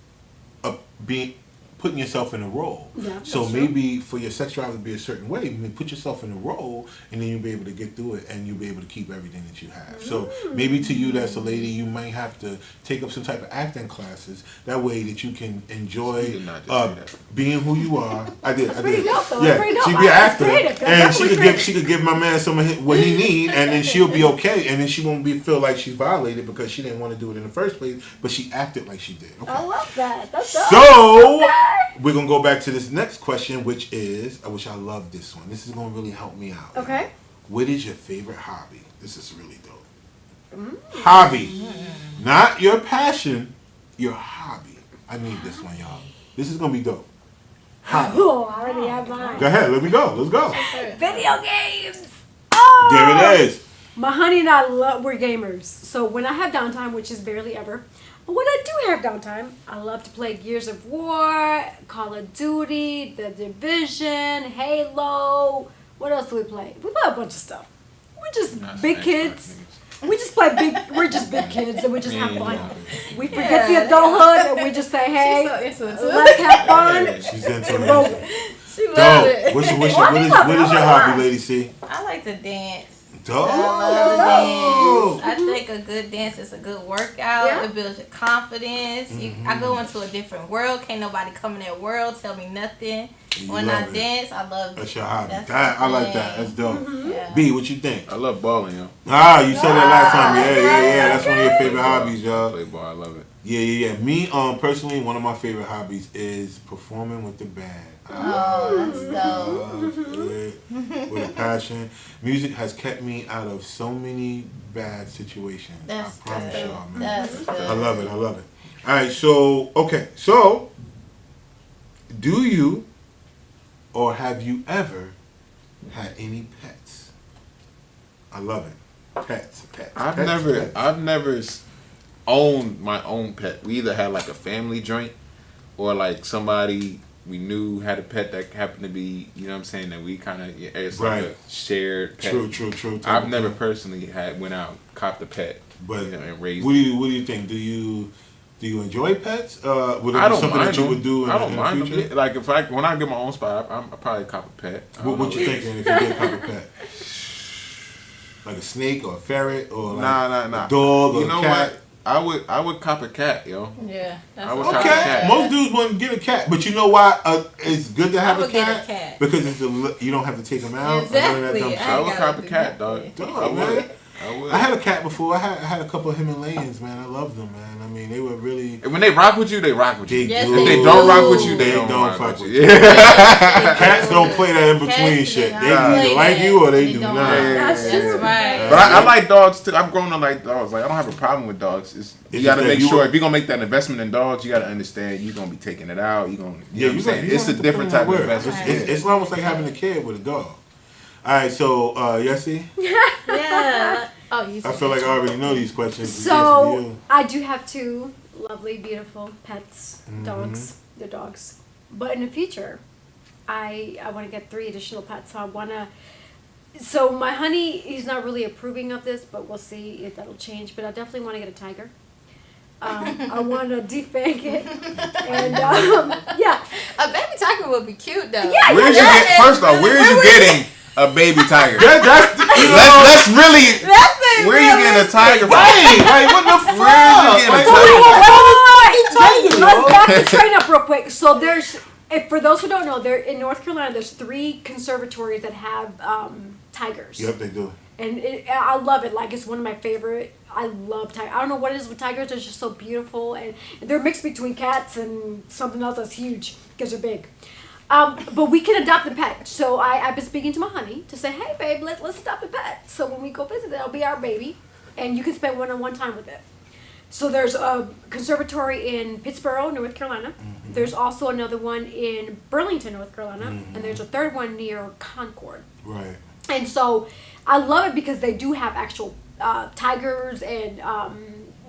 putting yourself in a role. Yeah, So that's true. maybe for your sex drive to be a certain way, you may put yourself in a role and then you'll be able to get through it and you'll be able to keep everything that you have. So maybe to you that's a lady, you might have to take up some type of acting classes. That way that you can enjoy She did not just say that. being who you are. I did. pretty dope, though. That's Yeah, pretty dope. she'd be an That's actor creative. That's and definitely she could give my man some of what he need and then she'll be okay and then she won't feel like she's violated because she didn't want to do it in the first place, but she acted like she did. Okay. I love that. That's dope. So we're gonna go back to this next question, which is, I love this one. This is gonna really help me out. Okay. What is your favorite hobby? This is really dope. Hobby. Not your passion, your hobby. I need this one, y'all. This is going to be dope. Hobby. Oh, I already have mine. Go ahead, let me go. Let's go. Video games. Oh, There it is. My honey and I we're gamers. So when I have downtime, which is barely ever, but when I do have downtime, I love to play Gears of War, Call of Duty, The Division, Halo. What else do we play? We play a bunch of stuff. We're just big kids. We just play we're just big kids and we just have fun. We forget the adulthood and we just say, hey, let's have fun. She's into Roll it. it. She loves Dope. it. What is your hobby, Lady C? I like to dance. Dope. I love to dance. I think a good dance is a good workout. Yeah. It builds your confidence. I go into a different world. Can't nobody come in that world tell me nothing. When I dance, I love it. That's your hobby. That's I my like that. thing. That's dope. Yeah. B, what you think? I love balling, yo. Ah, you said that last time. Yeah. That's one of your favorite hobbies, I y'all. play ball. I love it. Yeah. Me, personally, one of my favorite hobbies is performing with the band. Oh, that's dope. Love it with a passion. Music has kept me out of so many bad situations. That's I promise good. y'all, man. That's good. I love it. All right, so do you or have you ever had any pets? I love it. Pets. I've Pets, never pets. owned my own pet. We either had like a family joint or like somebody we knew had a pet that happened to be, you know what I'm saying, that we kind of, it's like Right. a shared pet. True. I've never personally went out, copped a pet, But you know, and raised what it. do you think? Do you enjoy pets? Would it I be don't something mind that you them. would do in, I don't in mind the future? them. Like when I get my own spot, I'll probably cop a pet. I don't What know. you thinking if you did cop a pet? Like a snake or a ferret or like Nah. a dog or You know a cat? what? I would cop a cat, yo. Yeah. That's I would what cop a Okay, cat. most dudes want to get a cat, but you know why? It's good to have I a would get cat, a cat. because you don't have to take them out. Exactly. I would gotta cop a do cat, nothing. dog. Dog, I man. would. I would. I had a cat before. I had a couple of Himalayans, man. I loved them, man. I mean, they were really. And when they rock with you, they rock with you. Yes, do. If they don't rock with you, they don't fuck rock with with you. you. Yeah. Cats don't play that in between Cats shit. do They not either play like that. you or they do don't. not. That's That's true. right. But I like dogs too. I've grown to like dogs. Like I don't have a problem with dogs. You just got to that make you- sure if you're gonna make that investment in dogs, you got to understand you're gonna be taking it out. You're gonna, you know what I'm saying? you It's a have to different put in type of that work. investment. It's almost like having a kid with a dog. All right, so Yessie, Yeah. Oh, you. I feel like I already know these questions. It's yes So to you. I do have two lovely, beautiful pets, Mm-hmm. dogs. They're dogs. But in the future, I want to get 3 additional pets. So I want to. So my honey, he's not really approving of this, but we'll see if that'll change. But I definitely want to get a tiger. I want to defang it, and yeah, A baby tiger would be cute though. Yeah, Where's you that get, is first off, where's you getting a baby tiger? That's you know, Let's really. That's the Where you getting a tiger from? right, like what the fuck? Where you getting a Like, tiger? let's back the train up real quick. So for those who don't know, there in North Carolina, there's 3 conservatories that have tigers. Yep, they do. And I love it. Like, it's one of my favorite. I love tigers. I don't know what it is with tigers. They're just so beautiful. And they're mixed between cats and something else that's huge because they're big. But we can adopt a pet. So I've been speaking to my honey to say, hey, babe, let's adopt a pet. So when we go visit, that'll be our baby. And you can spend one-on-one time with it. So there's a conservatory in Pittsboro, North Carolina. Mm-hmm. There's also another one in Burlington, North Carolina. And there's a third one near Concord. Right. And so I love it because they do have actual tigers and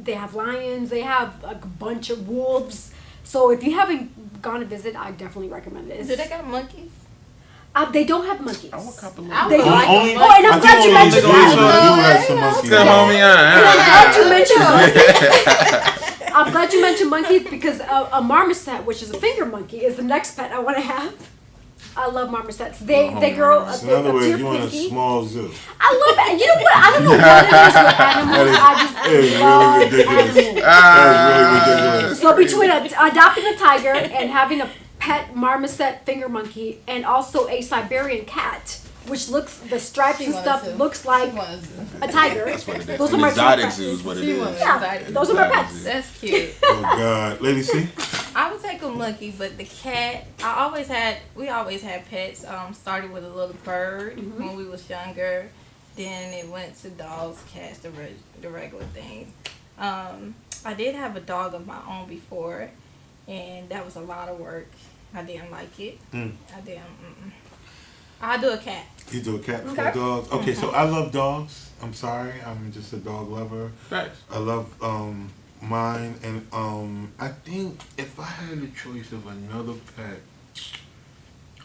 they have lions. They have a bunch of wolves. So if you haven't gone to visit, I definitely recommend it. Do they got monkeys? They don't have monkeys. I want a couple I of would They- like Only, a Oh, and I'm I glad think you only mentioned the zoos that. do have some monkeys. Good homie, I'm glad you mentioned monkeys because a marmoset, which is a finger monkey, is the next pet I want to have. I love marmosets. They grow So up in other to words, your you want a pinky. small zoo. I love it. You know what? I don't know what it is with animals. I just That is love really ridiculous. animals. That is really ridiculous. So between adopting a tiger and having a pet marmoset finger monkey and also a Siberian cat, which looks, the stripes She and wants stuff to. looks like a tiger. That's what it is. Those are An my exotic pets. zoo is what it She is. wants Yeah, those are my pets. That's cute. Oh God, Lady C. I would take a monkey, but the cat, we always had pets. Started with a little bird when we was younger, Then it went to dogs, cats, the regular things. I did have a dog of my own before, and that was a lot of work. I didn't like it. I didn't. I'll do a cat. You do a cat for Okay. dogs? Okay, so I love dogs. I'm sorry, I'm just a dog lover. Thanks. I love mine, and I think if I had a choice of another pet,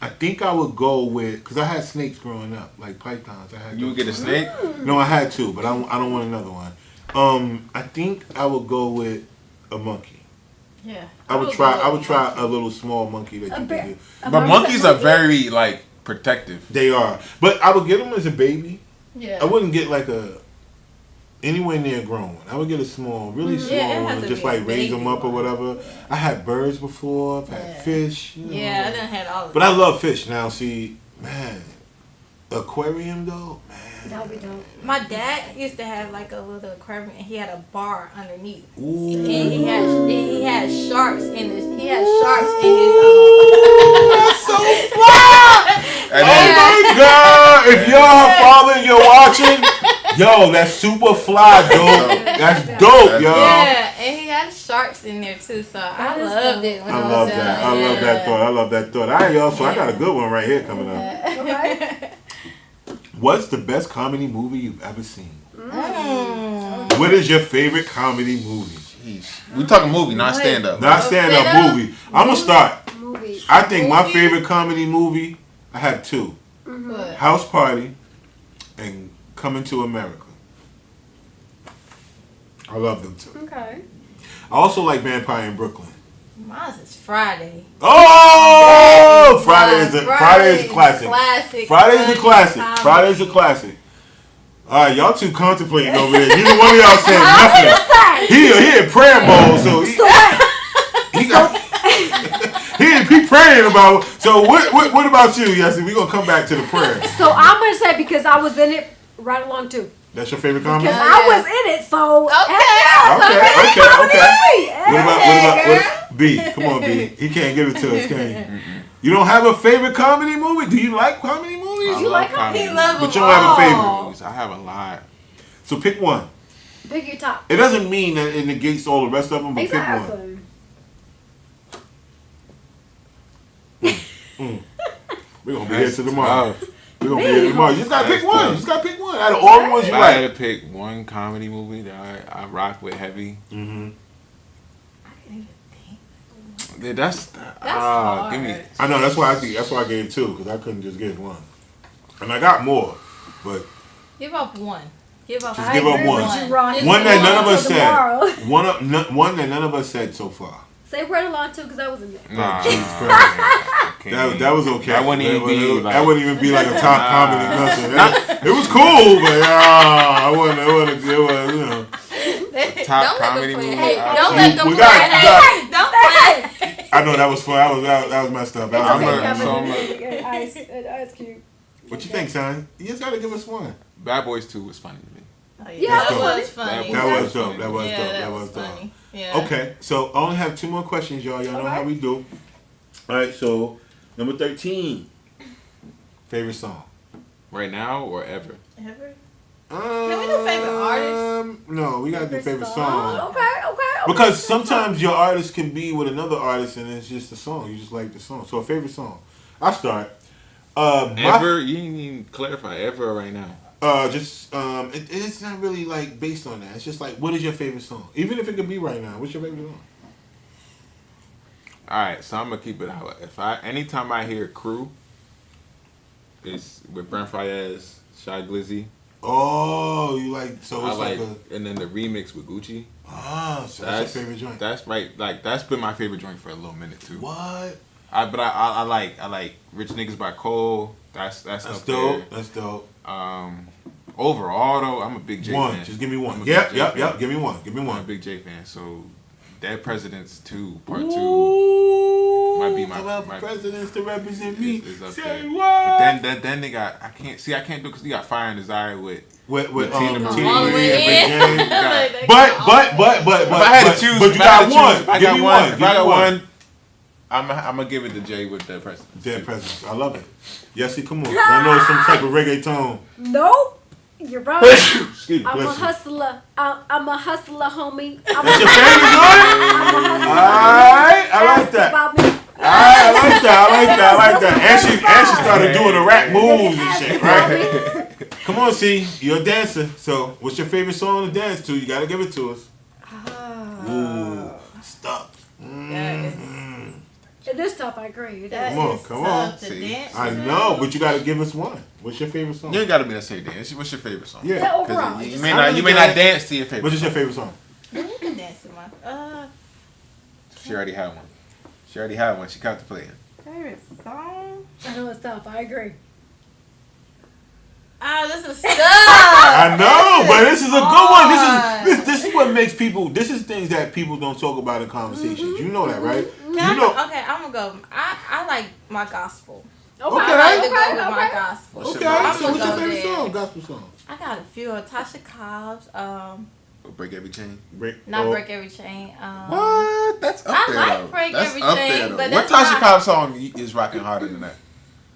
I think I would go with, because I had snakes growing up, like pythons. I had You would those. get a snake? No, I had two, but I don't want another one. I think I would go with a monkey. Yeah. I would try a little small monkey that A you bear. can get. But monkeys are very, like, protective. They are, but I would get them as a baby. Yeah. I wouldn't get like anywhere near grown one. I would get a small, really small Yeah, it one, has and to just be a like raise them baby up or one. whatever. I had birds before. I've had Yeah. fish. You know, Yeah, I done had all of But that. I love fish now. See, man, aquarium though, man. That would be dope. My dad used to have like a little aquarium, and he had a bar underneath. Ooh. And he had sharks in his. He had sharks in his. That's so fly! And Oh then, my God! If you're her father and you're watching, yo, that's super fly, dope. That's dope, yo. Yeah, and he had sharks in there too, so I That is loved dope. it. When I was love young. that. I love that thought. I love that thought. All right, y'all. So I got a good one right here coming up. Okay. What's the best comedy movie you've ever seen? Mm. What is your favorite comedy movie? jeez. We talking movie, not stand up. Not stand-up Stand-up? movie. I'm gonna start. Movie. I think my Movie? favorite comedy movie, I have two. What? House Party and Coming to America. I love them two. Okay. I also like Vampire in Brooklyn. Mine is Friday. Oh! Friday is a classic. Classic. Friday is a classic. Comedy. Friday is a classic. All right, y'all two contemplating over there. Neither one of y'all said nothing. He in prayer mode, so he praying about. So what about you, Yessie? We gonna come back to the prayer. So I'm gonna say because I was in it right along too. That's your favorite comedy? Because I was in it, so Okay. What B? Come on, B. He can't give it to us, can you? You don't have a favorite comedy movie? Do you like comedy movies? I You love like comedy He love But them you don't have a all. favorite. movies. I have a lot. So pick one. Pick your top. It doesn't mean that it negates all the rest of them, but pick one. Exactly. We're gonna be here till tomorrow. Tough. We're gonna be here tomorrow. You just gotta pick That's one. tough. You just gotta pick one. Out of all the ones you If I had like. to pick one comedy movie that I rock with heavy, Mm-hmm. yeah, that's hard. give me. I know. That's why I gave two, because I couldn't just get one. And I got more, but Give up one. Give up. Just give up one. Just one that none of us Until said. tomorrow. One that none of us said so far. Say right along too, because I was in there. Nah, That was okay. That wouldn't even be like- that wouldn't even be like a top comedy nothing. It was cool, but I wasn't. It was, you know. Top Don't let comedy them play. movie Hey, I've don't seen. let them We play. got- Hey, don't play. I know that was fun. That was messed up. I'm I'm a- a- so I'm Ice Cube. what you think, son? You just gotta give us one. Bad Boys 2 was funny to me. Oh, Yeah, that that was funny. That was dope. That was Yeah, dope. that That was was dope. funny. Yeah. Okay, so I only have two more questions, y'all. Y'all know Okay. how we do. All right, so number 13. Favorite song? Right now or ever? Ever? Can we do favorite artist? No, we gotta do favorite song. Okay. Because sometimes your artist can be with another artist and it's just a song. You just like the song. So a favorite song. I'll start. Ever? You didn't even clarify. Ever or right now? It's not really like based on that. It's just like, what is your favorite song? Even if it could be right now, what's your favorite song? All right, so I'm gonna keep it out. Anytime I hear Crew, it's with Brent Fayez, Shy Glizzy. Oh, you like, so I it's like, like a, and then the remix with Gucci. so that's your favorite joint. That's right. Like that's been my favorite joint for a little minute too. What? I like Rich Niggas by Cole. That's That's up dope. there. That's dope. Overall though, I'm a big J One. fan. Just give me I'm one. a big Yep. J fan. Give me one. Give me I'm a one. big J fan. So Dead Presidents 2 Part 2 Ooh, might be my presidents to represent me. is up Say there. what? But then they got I can't do because you got Fire and Desire with With Tina Marie. All the way Rick in. James. Like, But if I had to choose, but you if I had got to one. choose, if I Give got me one. one. If Give I me got one. one, I'm gonna give it to Jay with Dead Presidents. Dead presidents. I love it. Yessie, come on. I know it's some type of reggaeton. Nope. You're right. Excuse me. I'm a Bless you. hustler. I'm a hustler, homie. I'm That's a your favorite joint? I'm a hustler. Alright, I like Ask that. about me. I like that. And she started doing the rap moves and Ask shit, about right? me. Come on, C, you're a dancer. So, what's your favorite song to dance to? You gotta give it to us. Ooh, stuck. It is tough, I agree. It That is. Come on, is come tough on. to See, dance I to. know, but you gotta give us one. What's your favorite song? You ain't gotta be the same dance. What's your favorite song? Yeah. Yeah, 'Cause overall. you just- may not. You may not dance to your favorite. What is your favorite song? You can dance to my She already had one. She already had one. She contemplating. favorite song. I know it's tough. I agree. Oh, this is stuff. I know, but this is a good one. This is what makes people. This is things that people don't talk about in conversations. You know that, right? Can You know. okay, I'm gonna go. I like my gospel. Okay. I like to go with my gospel. What's Okay, your I'm so gonna what's your go favorite there. song? Gospel song. I got a few. Tasha Cobbs. Break every chain. Not Break Every Chain. What? That's up I there. like though. Break That's Every up Chain, there, though. but What that's Tasha not- Cobbs song is rocking harder than that?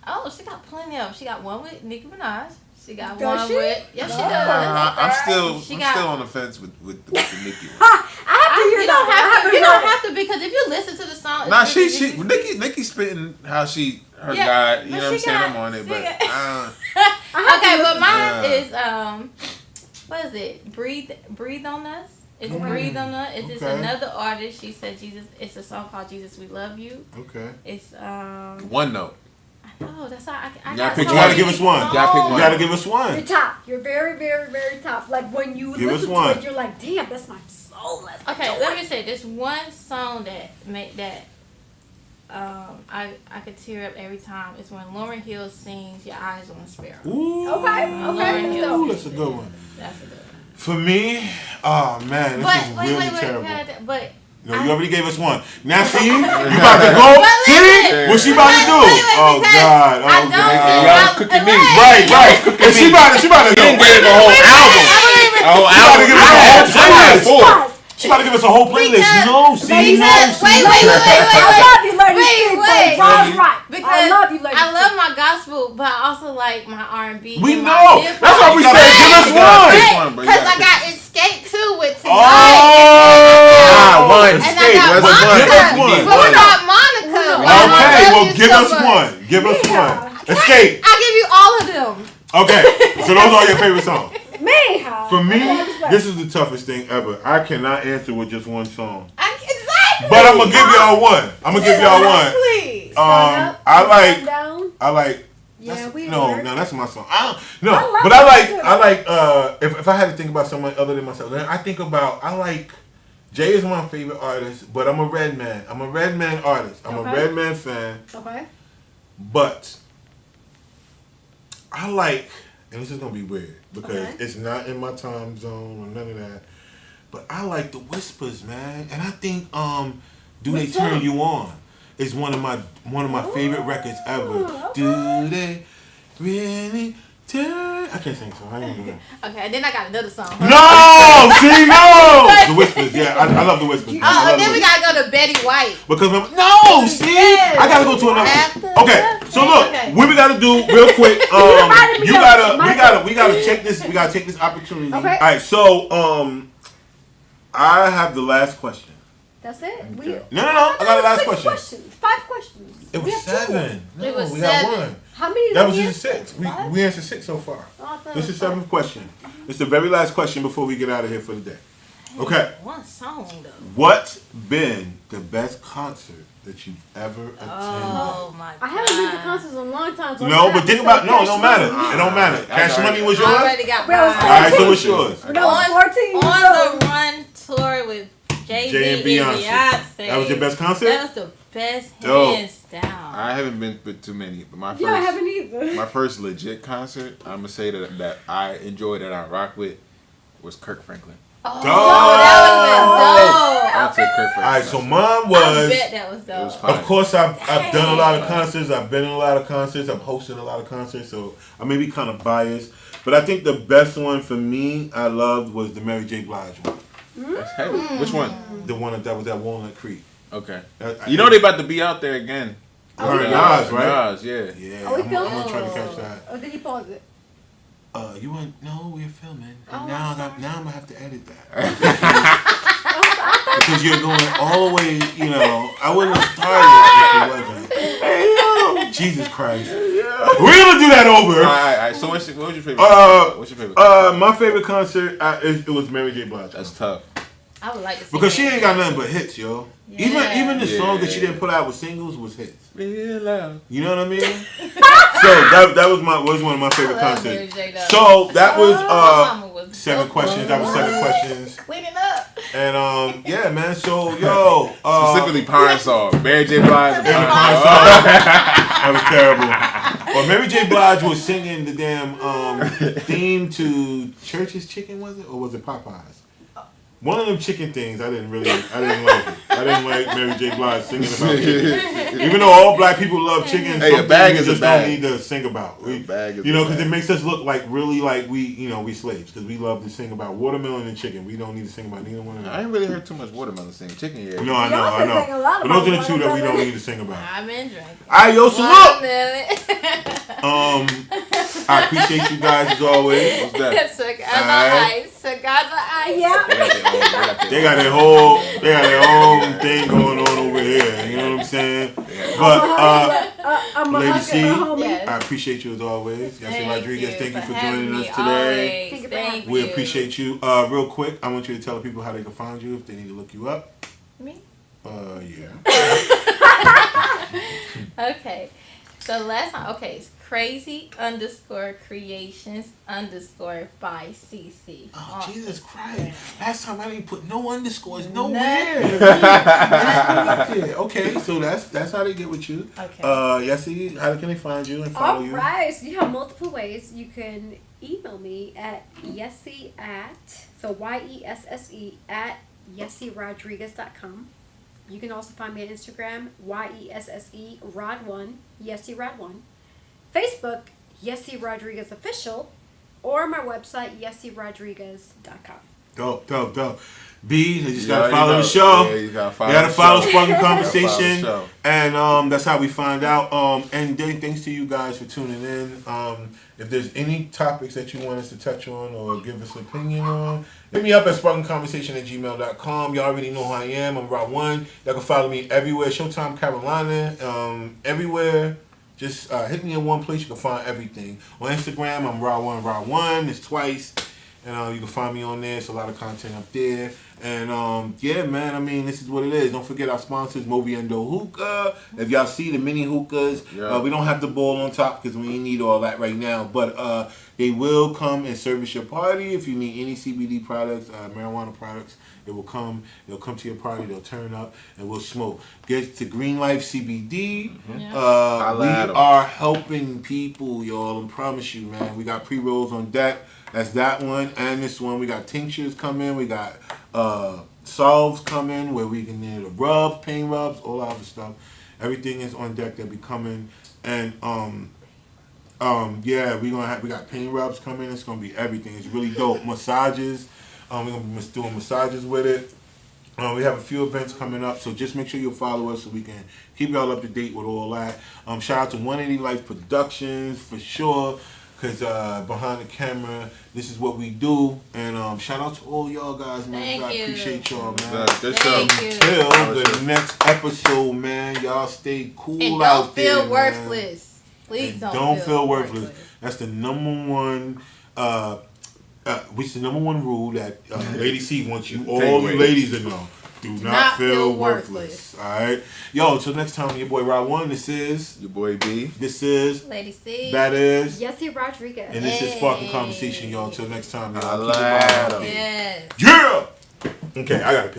Oh, she got plenty of. She got one with Nicki Minaj. She got Does one she? with. Yes, she No. does. I'm She got- still on the fence with the Nicki one. I have to hear You that. don't I have to. haven't You heard don't it. have to because if you listen to the song, Nah, it's she really- Nicki spitting how her Yeah, God. You but know what I'm she saying? got- I'm on it, she but got- I have Okay, to but listen. mine is what is it? Breathe on Us. It's Breathe on Us. It's just Okay. another artist. She said Jesus. It's a song called Jesus We Love You. Okay. It's one note. no, that's how I You gotta got pick so You gotta many give us one. You gotta pick songs. You gotta give us You're one. top. You're very, very, very top. Like when you Give us listen one. to it, you're like, damn, that's my soul. That's my Okay, joy. let me say this one song that make that I could tear up every time. It's when Lauryn Hill sings "Your Eyes on a Sparrow." Ooh. Okay, Lauryn okay. Hill Ooh, sings that's a it. good one. That's a good one. For me, oh man, this is really terrible. But No, you already gave us one. Now see, you about to go. But See listen, what she about to do? Oh because God, I oh don't God. Y'all was cooking me. Right. And she about to go. Didn't give a whole album. A whole She about to album. give us a whole playlist. Four. She about to give us a whole playlist. Because- No, see, no, Wait, see. wait. I love you, Lady Wait, Steve, wait. but Rob's right. Because I love you, Lady I love Steve. my gospel, but I also like my R&B. We and know. my hip-hop. That's why we You said gotta- give us you gotta one. pick one, bro. You Because gotta I pick got one. Escape too with Oh, one. And I Escape. got Well, Monica. give us one. But we got Monica. Why I Okay, love well, you give so us much. one. Give us Yeah. one. Escape. I'll give you all of them. Okay, so those are your favorite songs. Me, For me, That's this is the toughest thing ever. I cannot answer with just one song. Exactly. But I'm gonna give y'all one. Please. I like. Yeah, that's- we no, were. no, that's my song. No, I love but I that like. too. If I had to think about someone other than myself, then I think about. I like. Jay is my favorite artist, but I'm a Redman. I'm a Redman artist. I'm a Okay. Redman fan, Okay. but I like. And this is gonna be weird because Okay. it's not in my time zone or none of that. But I like the Whispers, man, and I think "Do They What's Turn that? You On" is one of my favorite records ever. okay. Do they really turn? I can't sing, so I ain't gonna do that. Okay, and then I got another song. No, see, no. The Whispers, yeah, I love the Whispers. I love And the then we Whispers. gotta go to Betty White. Because no, see, Yes. I gotta go to another. After- Okay, so look, Okay. what we gotta do real quick. reminded me You of gotta, it. we gotta check this. We gotta take this opportunity. Okay. All right, so I have the last question. That's it. We, No, I got the last 6 question. questions. 5 questions. It We was have 2. 7. No, It was we got 7. one. How many? That did was we just answer? 6. 5? We answered 6 so far. Oh, I thought This it is was 7th question. It's the very last question before we get out of here for the day. Okay. One song though. What's been the best concert that you've ever attended? Oh my god. I haven't been to concerts in a long time. So I'm No, gonna but have think to about say no, it Cash don't matter. Money. It don't matter. Cash already- Money was I yours. already got Well, it's mine. All right, so what's yours? When I was 14 years On old. the Run tour with Jay-Z Jay and Beyonce. Beyonce. That was your best concert? That was the best, Dope. hands down. I haven't been with too many, but my Yeah, I haven't either. my first legit concert, I'm gonna say that I enjoyed that I rock with was Kirk Franklin. Oh, I'll that take Kirk Franklin. All right, so mine would have been dope. I was. bet that was It was dope. fine. Of course, I've done a lot of concerts. I've been in a lot of concerts. I've hosted a lot of concerts, so I may be kind of biased. But I think the best one for me, I loved, was the Mary J. Blige one. That's heavy. Which one? The one that was at Walnut Creek. Okay. That- You know they about to be out there again. Her and Nas, right? Nas, yeah. Yeah, Are we I'm filming? gonna try to catch that. Or did he pause it? you want? No, we're filming. And Oh, now I'm I'm gonna have to edit that because you're going all the way. You know, I wouldn't have started if it wasn't. Jesus Christ. We're gonna do that over. All right. So what was your favorite? What's your favorite? My favorite concert, it was Mary J. Blige. That's tough. I would like to see Because she that. ain't got nothing but hits, yo. Yeah. Even the songs that she Yeah. didn't put out with singles was hits. Real love. You know what I mean? So that was one of my favorite I love Mary concerts. J. though. So that was My mama was 7 dope. questions. That was 7 questions. Cleaning up. And yeah, man. So yo, Specifically Pine Song. Mary J. Blige and and Pine Pine Song. Song. That was terrible. Well, Mary J. Blige was singing the damn theme to Church's Chicken, was it? Or was it Popeyes? One of them chicken things, I didn't like it. I didn't like Mary J. Blige singing about chicken. Even though all black people love chicken, Hey, some a bag things is we a just bag. don't need to sing about. A bag is You know, a because it bag. makes us look like really like we slaves. Because we love to sing about watermelon and chicken. We don't need to sing about neither one of I them. ain't really heard too much watermelon sing. Chicken, yeah. No, I know. Beyonce sang a lot But those are the about two that we don't watermelon. need to sing about. I've been drinking. Alright, yo, so look! Watermelon. I appreciate you guys as always. What's that? Cigars Alright. on ice. Cigars on ice. Yeah. They got their own thing going on over here. You know what I'm saying? But I'm a Lady hugger, C, a homie. Yes. I appreciate you as always. Yasser Rodriguez, thank you for having joining us me today. always. Thank you for Thank having We you. appreciate you. Real quick, I want you to tell the people how they can find you if they need to look you up. Me? Yeah. Okay. So last time, okay, it's crazy_creations_ by CC. Oh, Jesus Christ. Last time I didn't put no underscores nowhere. Nothing. That's good. Okay, so that's how they get with you. Okay. Yassi, how can they find you and follow you? Alright, so you have multiple ways. You can email me at Yessie YESSE at YessieRodriguez.com. You can also find me on Instagram, YESSE Rod1, Yessie Rod1. Facebook, Yessie Rodriguez Official, or my website, YessieRodriguez.com. Dope. B, they just You gotta already follow know. the show. Yeah, you gotta follow You gotta the follow show. Sparking You gotta follow the Conversation. show. And that's how we find out. And then thanks to you guys for tuning in. If there's any topics that you want us to touch on or give us an opinion on, hit me up at SparkNConversation@gmail.com. You already know who I am. I'm Rob One. Y'all can follow me everywhere. Showtime Carolina. Everywhere. Just hit me in one place. You can find everything. On Instagram, I'm Rob1. It's twice. And you can find me on there. It's a lot of content up there. And yeah, man, I mean, this is what it is. Don't forget our sponsors, Moviendo Hookah. If y'all see the mini hookahs, Yeah. we don't have the bowl on top because we ain't need all that right now. But they will come and service your party. If you need any CBD products, marijuana products, it will come. They'll come to your party. They'll turn up and we'll smoke. Get to Green Life CBD. We Holla at 'em. are helping people, y'all. I promise you, man. We got pre-rolls on deck. That's that one and this one. We got tinctures coming. We got salves coming where we can need a rub, pain rubs, all that other stuff. Everything is on deck. They'll be coming. And yeah, we got pain rubs coming. It's gonna be everything. It's really dope. Massages. We're gonna be doing massages with it. We have a few events coming up, so just make sure you'll follow us so we can keep y'all up to date with all that. Shout out to 180 Life Productions for sure. Because behind the camera, this is what we do. And shout out to all y'all guys, man. Thank I you. appreciate y'all, man. Good show. Thank you. Till That was the it. next episode, man. Y'all stay cool And out don't there, feel man. worthless. Please And don't, don't feel worthless. That's the number one. Which is the number one rule that Lady C wants you, all Takeaway. you ladies to know. Do not not feel feel worthless. All right, yo. Till next time, your boy Rod One. This is. Your boy B. This is. Lady C. That is. Yessie Rodriguez. And this is Hey. Sparking Conversation, y'all. Till next time, y'all. I Keep it like live out 'em. there. Yes. Yeah. Okay, I gotta.